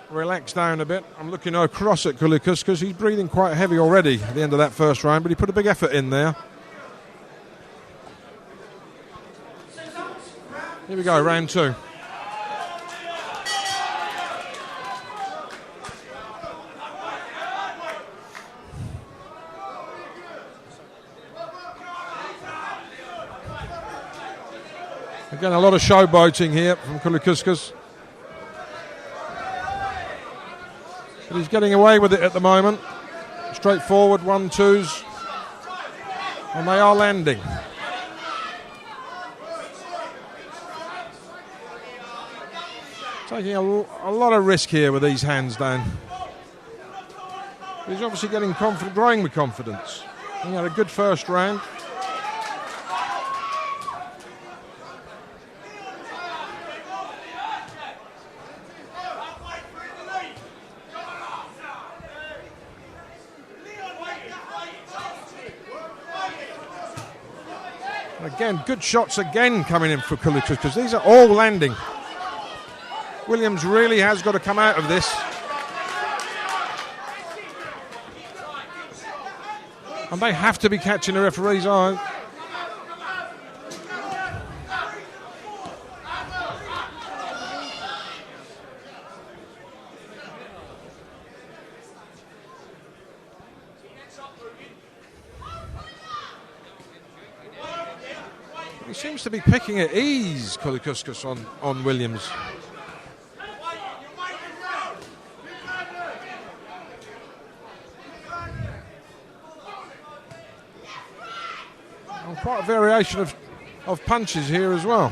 A: relax down a bit. I'm looking across at Kulukuskas because he's breathing quite heavy already at the end of that first round, but he put a big effort in there. Here we go, round two. Again, a lot of showboating here from Kulukuskas. But he's getting away with it at the moment. Straightforward 1-2s. And they are landing. Taking a lot of risk here with these hands down. He's obviously getting growing with confidence. He had a good first round. Again, good shots again coming in for Kulukuskas. These are all landing. Williams really has got to come out of this. And they have to be catching the referee's eye. He seems to be picking at ease, Kulukuskas, on Williams. And quite a variation of punches here as well.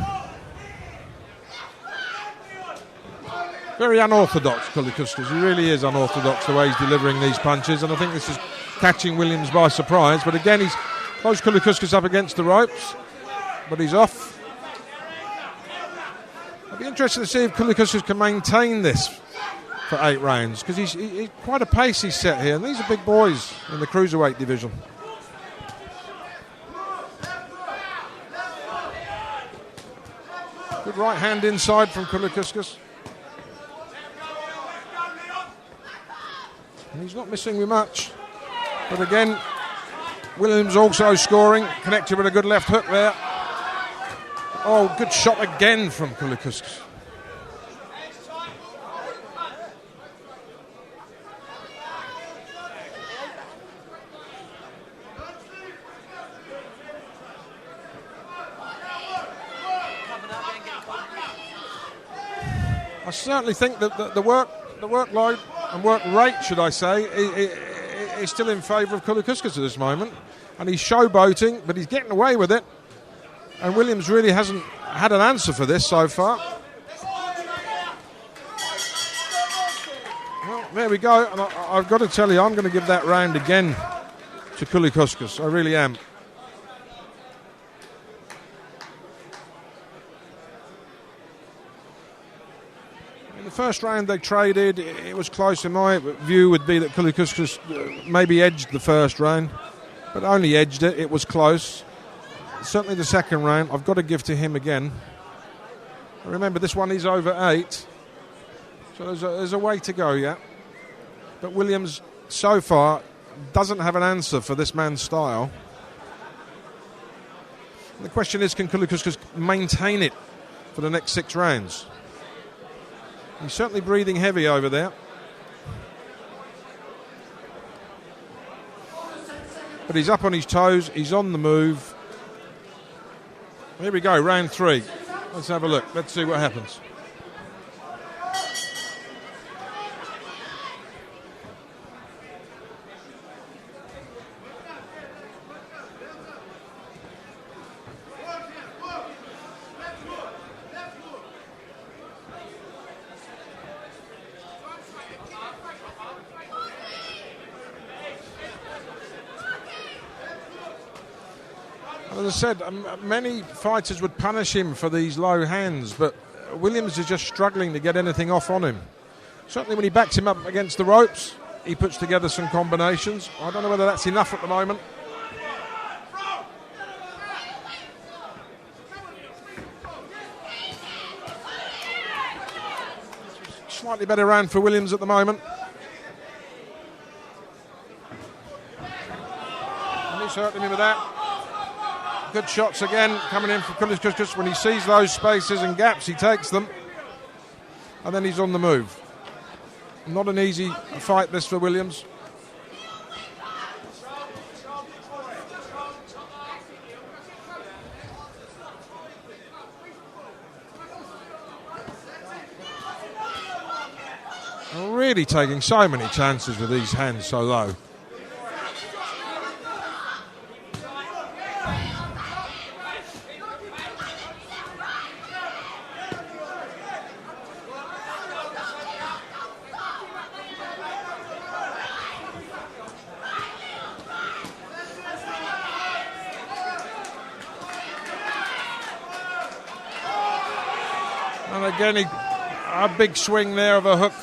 A: Very unorthodox, Kulukuskas. He really is unorthodox the way he's delivering these punches, and I think this is catching Williams by surprise. But again, he's close Kulukuskas up against the ropes, but he's off. I'd be interested to see if Kulukuskas can maintain this for 8 rounds, because he's quite a pace he's set here, and these are big boys in the cruiserweight division. Good right hand inside from Kulukuskas. And he's not missing with much. But again, Williams also scoring, connected with a good left hook there. Oh, good shot again from Kulukuskas. I certainly think that the workload and work rate, should I say, is still in favour of Kulukuskas at this moment. And he's showboating, but he's getting away with it. And Williams really hasn't had an answer for this so far. Well, there we go. And I've got to tell you, I'm going to give that round again to Kulukuskas. I really am. In the first round they traded. It was close. In my view would be that Kulukuskas maybe edged the first round, but only edged it. It was close. Certainly the second round, I've got to give to him again. Remember, this one is over 8, so there's a way to go yet. But Williams, so far, doesn't have an answer for this man's style. And the question is, can Kulukuskas maintain it for the next 6 rounds? He's certainly breathing heavy over there. But he's up on his toes, he's on the move. Here we go, round 3. Let's have a look. Let's see what happens. As I said, many fighters would punish him for these low hands, but Williams is just struggling to get anything off on him. Certainly when he backs him up against the ropes, he puts together some combinations. I don't know whether that's enough at the moment. Slightly better round for Williams at the moment. And he's hurting him with that. Good shots again coming in from Kulukuskas. When he sees those spaces and gaps, he takes them, and then he's on the move. Not an easy fight this for Williams. Really taking so many chances with these hands so low. Again, a big swing there of a hook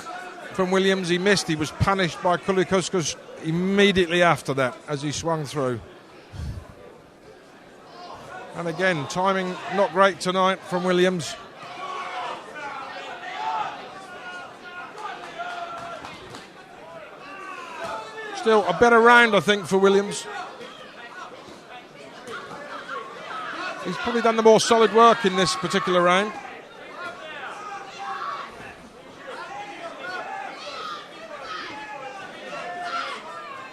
A: from Williams. He missed. He was punished by Kulukuskas immediately after that as he swung through. And again, timing not great tonight from Williams. Still a better round, I think, for Williams. He's probably done the more solid work in this particular round.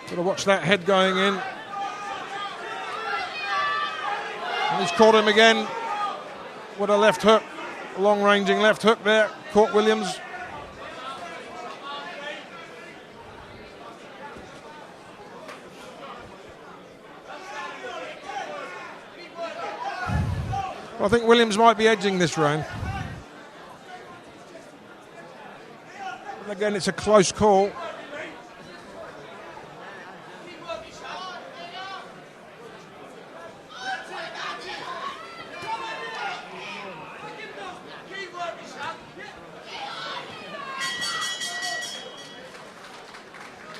A: Got to watch that head going in. And he's caught him again with a left hook, a long-ranging left hook there. Caught Williams. I think Williams might be edging this round. And again, it's a close call.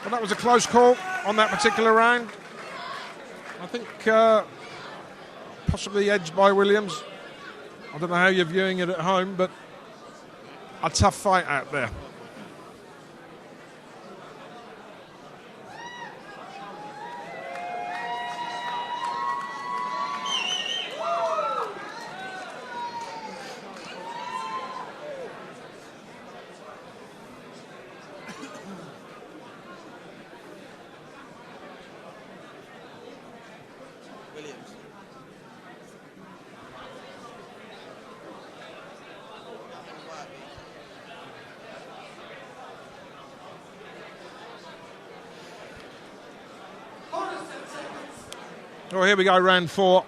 A: Well, that was a close call on that particular round. I think possibly edged by Williams. I don't know how you're viewing it at home, but a tough fight out there. Well, here we go, round 4.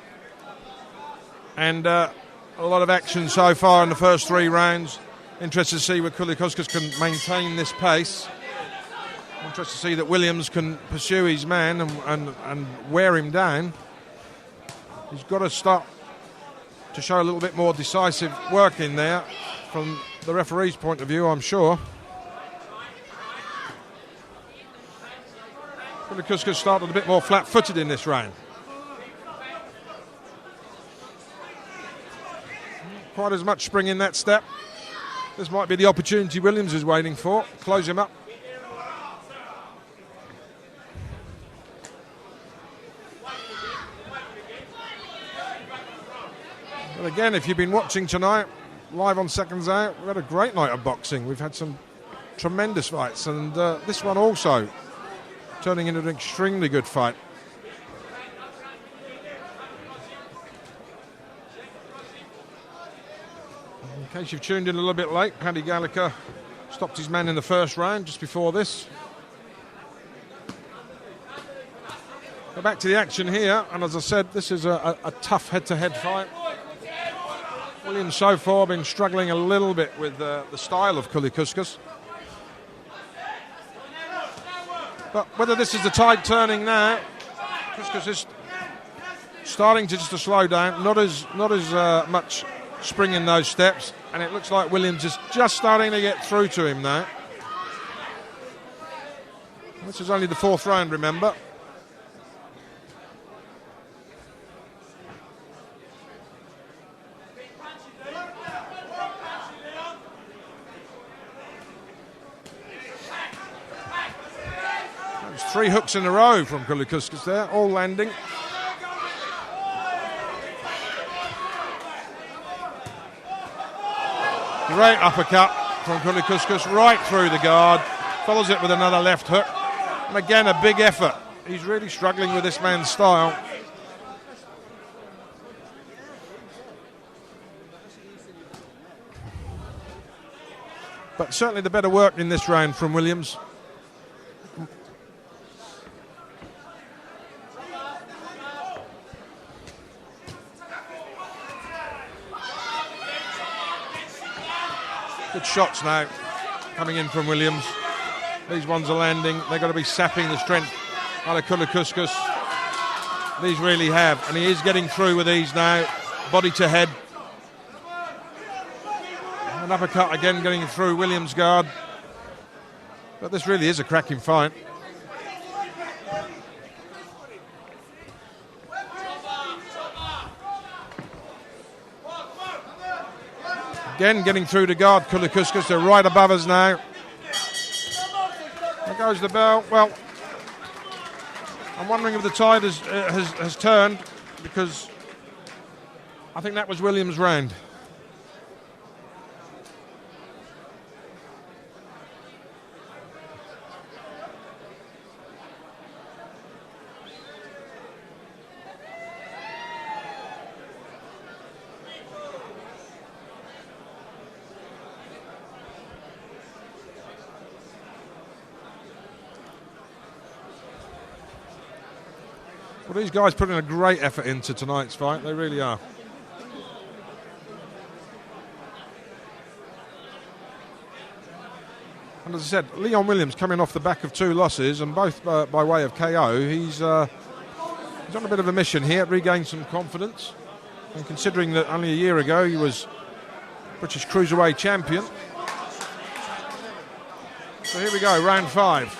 A: And a lot of action so far in the first 3 rounds. Interested to see where Kulukuskas can maintain this pace. Interested to see that Williams can pursue his man and wear him down. He's got to start to show a little bit more decisive work in there from the referee's point of view, I'm sure. Kulukuskas started a bit more flat-footed in this round. Quite as much spring in that step. This might be the opportunity Williams is waiting for. Close him up. But again, if you've been watching tonight, live on Seconds Out, we've had a great night of boxing. We've had some tremendous fights, and this one also turning into an extremely good fight. In case you've tuned in a little bit late, Paddy Gallagher stopped his man in the first round just before this. Go back to the action here, and as I said, this is a tough head-to-head fight. Williams so far been struggling a little bit with the style of Kulukuskas. But whether this is the tide turning now, Kulukuskas is starting to just to slow down, not as much spring in those steps, and it looks like Williams is just starting to get through to him now. This is only the 4th round, remember. There's 3 hooks in a row from Kulukuskas there, all landing. Great uppercut from Kulukuskas right through the guard. Follows it with another left hook. And again, a big effort. He's really struggling with this man's style. But certainly the better work in this round from Williams. Good shots now coming in from Williams. These ones are landing. They've got to be sapping the strength out of Kulukuskas. These really have. And he is getting through with these now. Body to head. An uppercut again getting through Williams' guard. But this really is a cracking fight. Again, getting through to guard Kulukuskas. They're right above us now. There goes the bell. Well, I'm wondering if the tide has turned, because I think that was Williams' round. Well, these guys putting a great effort into tonight's fight. They really are. And as I said, Leon Williams coming off the back of 2 losses, and both by way of KO. He's on a bit of a mission here, regain some confidence. And considering that only a year ago he was British Cruiserweight champion. So here we go, round 5.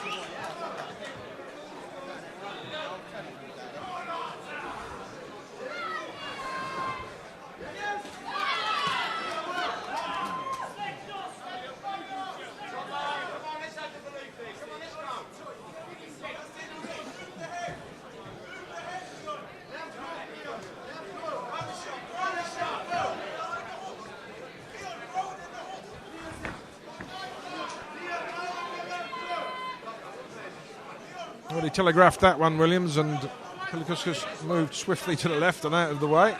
A: Well, he telegraphed that one, Williams, and Kulukuskas moved swiftly to the left and out of the way.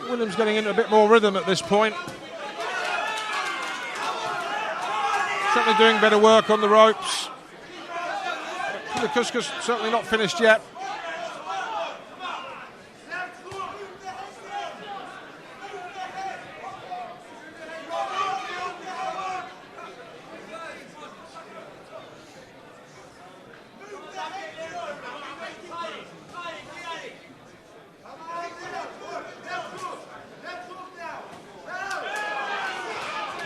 A: Williams getting into a bit more rhythm at this point. Certainly doing better work on the ropes. Kulukuskas certainly not finished yet.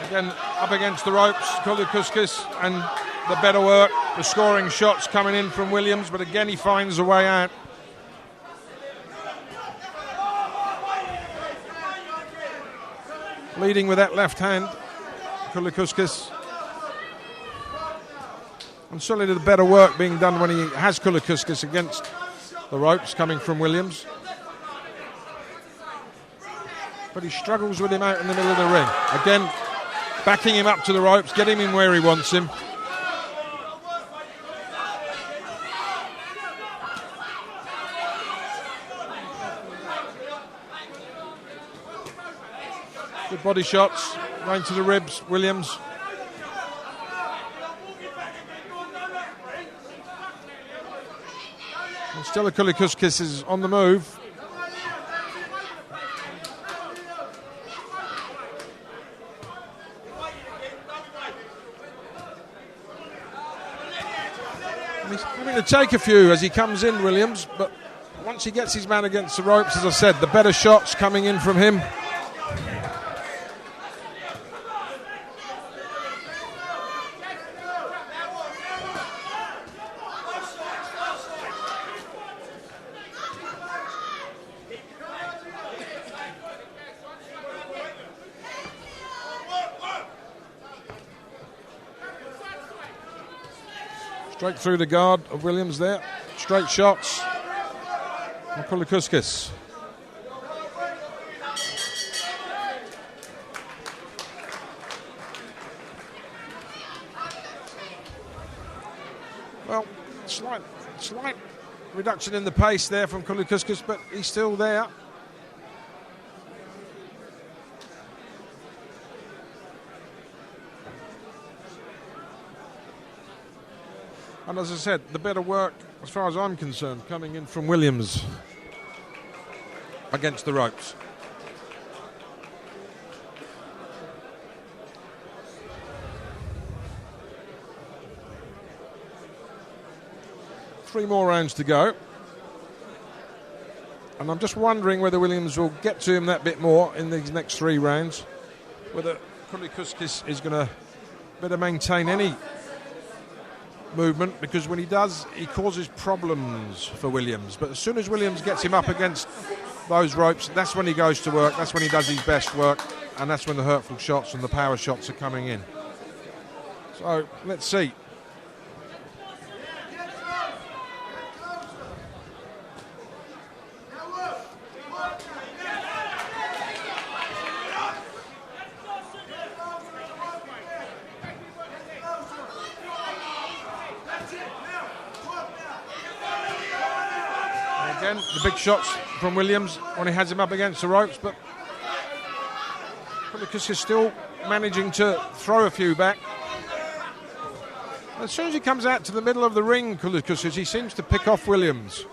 A: Again, up against the ropes, Kulukuskas, and the better work, the scoring shots coming in from Williams, but again he finds a way out. Leading with that left hand, Kulukuskas. And certainly the better work being done when he has Kulukuskas against the ropes coming from Williams. But he struggles with him out in the middle of the ring. Again, backing him up to the ropes, getting him where he wants him. Good body shots, going to the ribs, Williams. And still Kulukuskas is on the move. He's having to take a few as he comes in, Williams, but once he gets his man against the ropes, as I said, the better shots coming in from him. Straight through the guard of Williams there. Straight shots. And Kulukuskas. Well, slight reduction in the pace there from Kulukuskas, but he's still there. And as I said, the better work, as far as I'm concerned, coming in from Williams against the ropes. Three more rounds to go. And I'm just wondering whether Williams will get to him that bit more in these next 3 rounds. Whether Kulukuskas is going to better maintain any movement, because when he does, he causes problems for Williams. But as soon as Williams gets him up against those ropes, that's when he goes to work, that's when he does his best work, and that's when the hurtful shots and the power shots are coming in. So let's see. Again, the big shots from Williams when he has him up against the ropes, but Kulukuskas is still managing to throw a few back. As soon as he comes out to the middle of the ring, Kulukuskas, he seems to pick off Williams.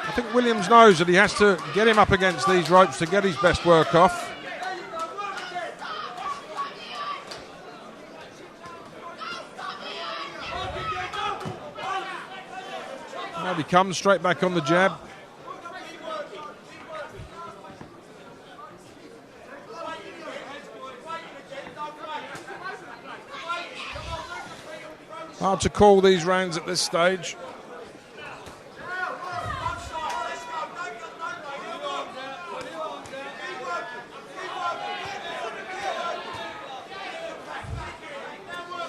A: I think Williams knows that he has to get him up against these ropes to get his best work off. Now he comes straight back on the jab. Hard to call these rounds at this stage.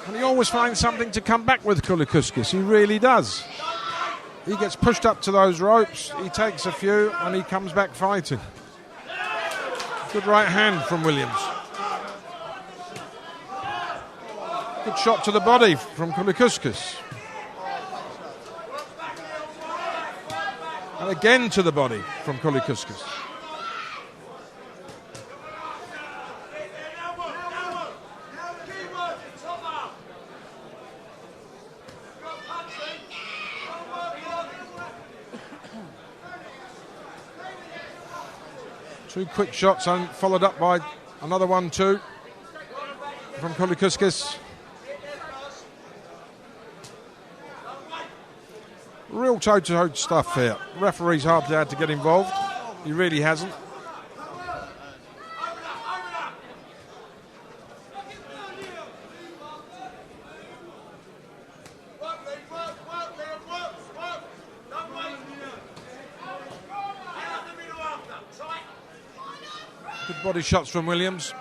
A: And he always finds something to come back with, Kulukuskas. He really does. He gets pushed up to those ropes, he takes a few, and he comes back fighting. Good right hand from Williams. Good shot to the body from Kulukuskas. And again to the body from Kulukuskas. Two quick shots and followed up by another 1-2 from Kulukuskas. Real toe-to-toe stuff here. The referee's hardly had to get involved. He really hasn't. Good body shots from Williams.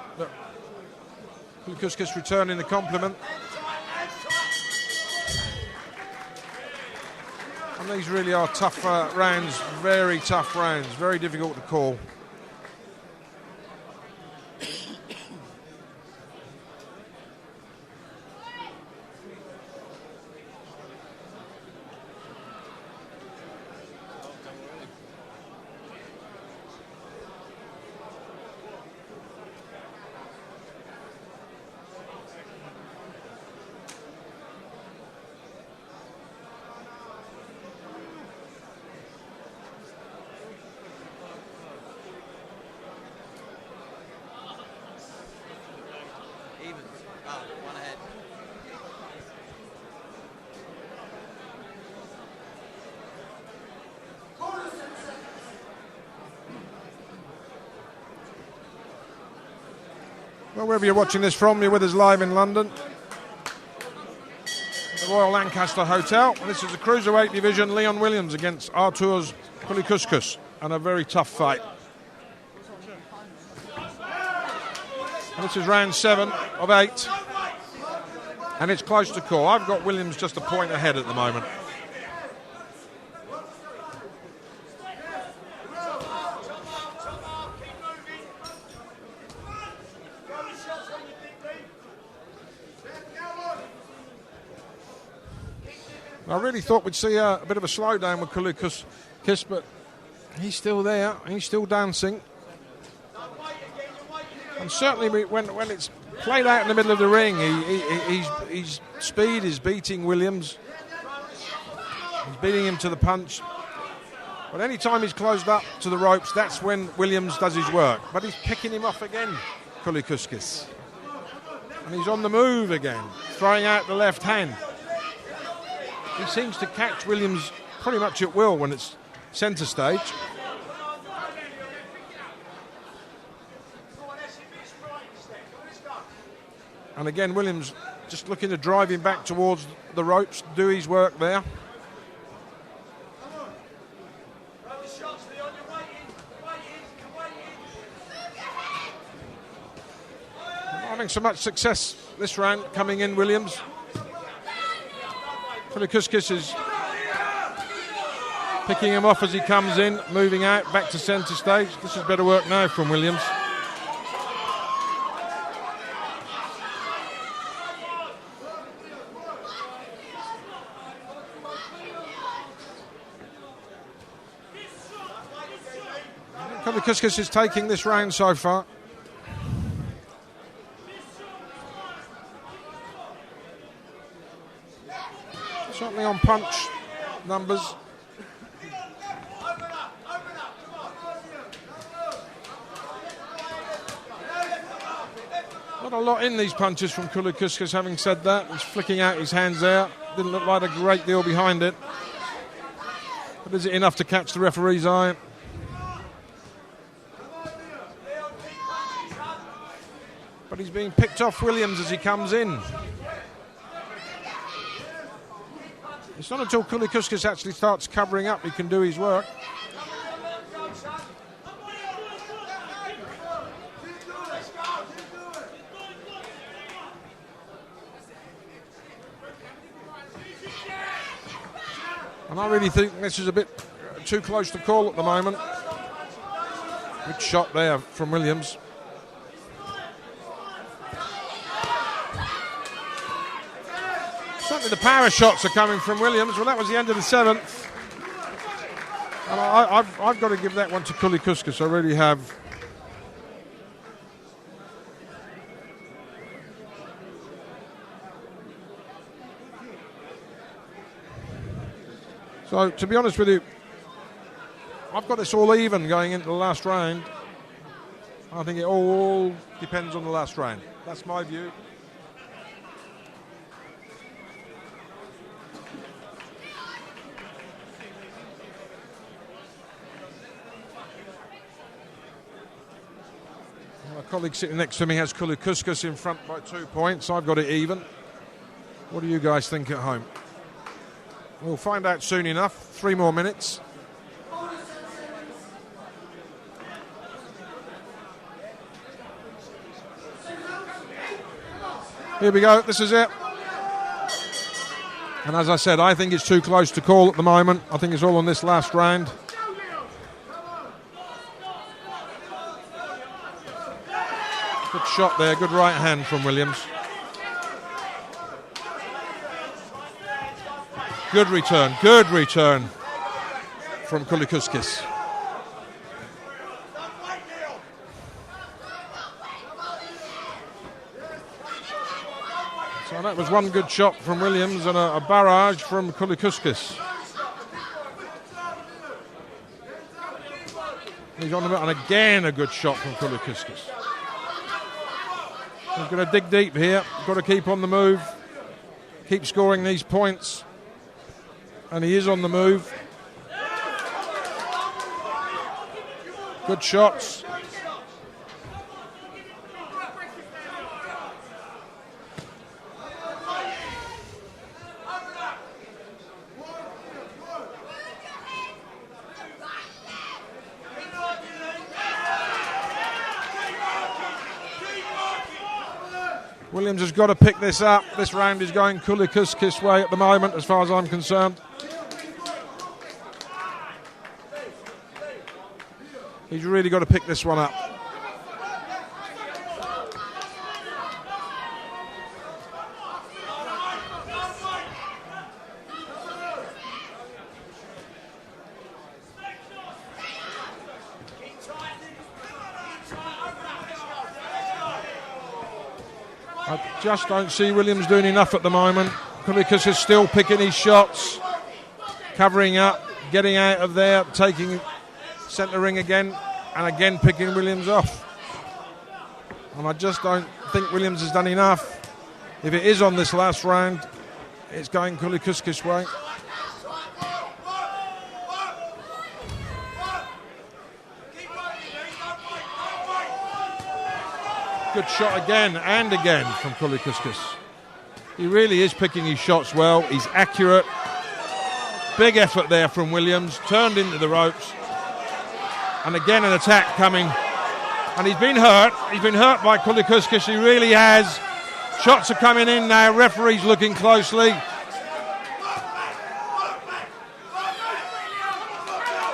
A: Kulukuskas returning the compliment. And these really are tough rounds, very tough rounds, very difficult to call. Well, wherever you're watching this from, you're with us live in London, the Royal Lancaster Hotel. And this is the Cruiserweight division, Leon Williams against Arturs Kulukuskas, and a very tough fight. And this is round 7 of 8, and it's close to call. I've got Williams just a point ahead at the moment. I really thought we'd see a bit of a slowdown with Kulukuskas, but he's still there, he's still dancing. And certainly when it's played out in the middle of the ring, his speed is beating Williams. He's beating him to the punch. But any time he's closed up to the ropes, that's when Williams does his work. But he's picking him off again, Kulukuskas. And he's on the move again, throwing out the left hand. He seems to catch Williams pretty much at will when it's centre stage. And again, Williams just looking to drive him back towards the ropes, do his work there. Not having so much success this round coming in, Williams. Kulukuskas is picking him off as he comes in, moving out back to centre stage. This is better work now from Williams. Kulukuskas is taking this round so far. Certainly on punch numbers. Not a lot in these punches from Kulukuskas, having said that. He's flicking out his hands there. Didn't look like a great deal behind it. But is it enough to catch the referee's eye? But he's being picked off Williams as he comes in. It's not until Kulukuskas actually starts covering up he can do his work. And I really think this is a bit too close to call at the moment. Good shot there from Williams. Certainly the power shots are coming from Williams. Well, that was the end of the 7th. And I've got to give that one to Kulukuskas. I really have. So, to be honest with you, I've got this all even going into the last round. I think it all depends on the last round. That's my view. My colleague sitting next to me has Kulukuskas in front by 2 points. I've got it even. What do you guys think at home? We'll find out soon enough. 3 more minutes. Here we go. This is it. And as I said, I think it's too close to call at the moment. I think it's all on this last round. Good shot there. Good right hand from Williams. Good return from Kulukuskas. So that was one good shot from Williams and a barrage from Kulukuskas. He's on the and again a good shot from Kulukuskas. He's going to dig deep here. Got to keep on the move. Keep scoring these points. And he is on the move. Good shots. Williams has got to pick this up. This round is going Kulukuskas' way at the moment, as far as I'm concerned. He's really got to pick this one up. I just don't see Williams doing enough at the moment. Kulukuskas is still picking his shots, covering up, getting out of there, taking centre ring again, and again picking Williams off. And I just don't think Williams has done enough. If it is on this last round, it's going Kulukuskas' way. Good shot again and again from Kulukuskas. He really is picking his shots well. He's accurate. Big effort there from Williams. Turned into the ropes. And again an attack coming. And he's been hurt. He's been hurt by Kulukuskas. He really has. Shots are coming in now. Referee's looking closely.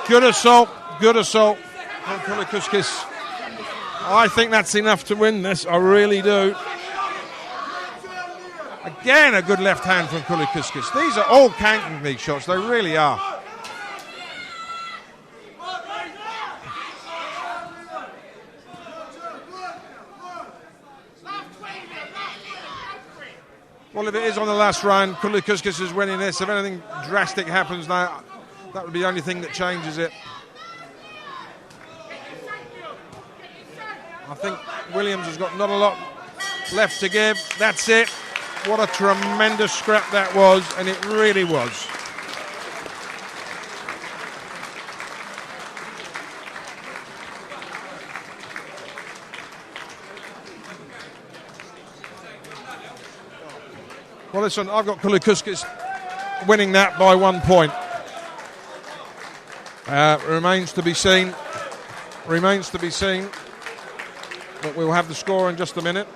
A: Good assault from Kulukuskas. I think that's enough to win this. I really do. Again, a good left hand from Kulukuskas. These are all counting, these shots. They really are. Well, if it is on the last round, Kulukuskas is winning this. If anything drastic happens now, that would be the only thing that changes it. I think Williams has got not a lot left to give. That's it. What a tremendous scrap that was, and it really was. Well, listen, I've got Kulukuskas winning that by 1 point. Remains to be seen. Remains to be seen. But we'll have the score in just a minute.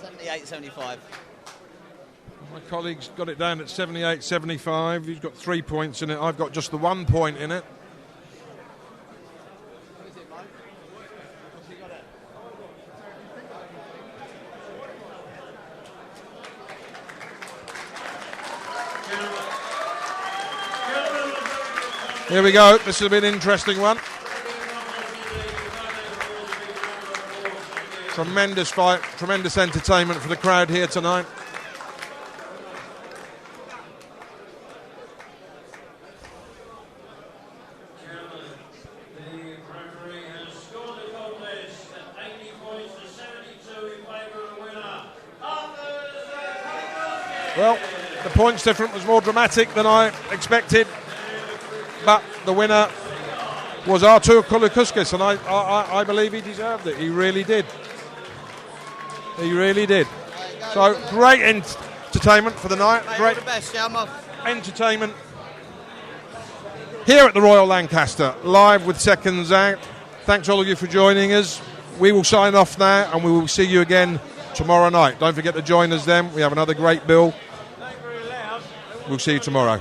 I: $78-75.
A: My colleague's got it down at 78-75. He's got 3 points in it. I've got just the 1 point in it. Here we go. This will be an interesting one. Tremendous fight, tremendous entertainment for the crowd here tonight. Well, the points difference was more dramatic than I expected. But the winner was Arturs Kulukuskas, and I believe he deserved it. He really did. He really did. So great entertainment for the night.
I: Mate,
A: great
I: all the best, yeah, I'm off.
A: Entertainment here at the Royal Lancaster, live with seconds out. Thanks all of you for joining us. We will sign off now, and we will see you again tomorrow night. Don't forget to join us then. We have another great bill. We'll see you tomorrow.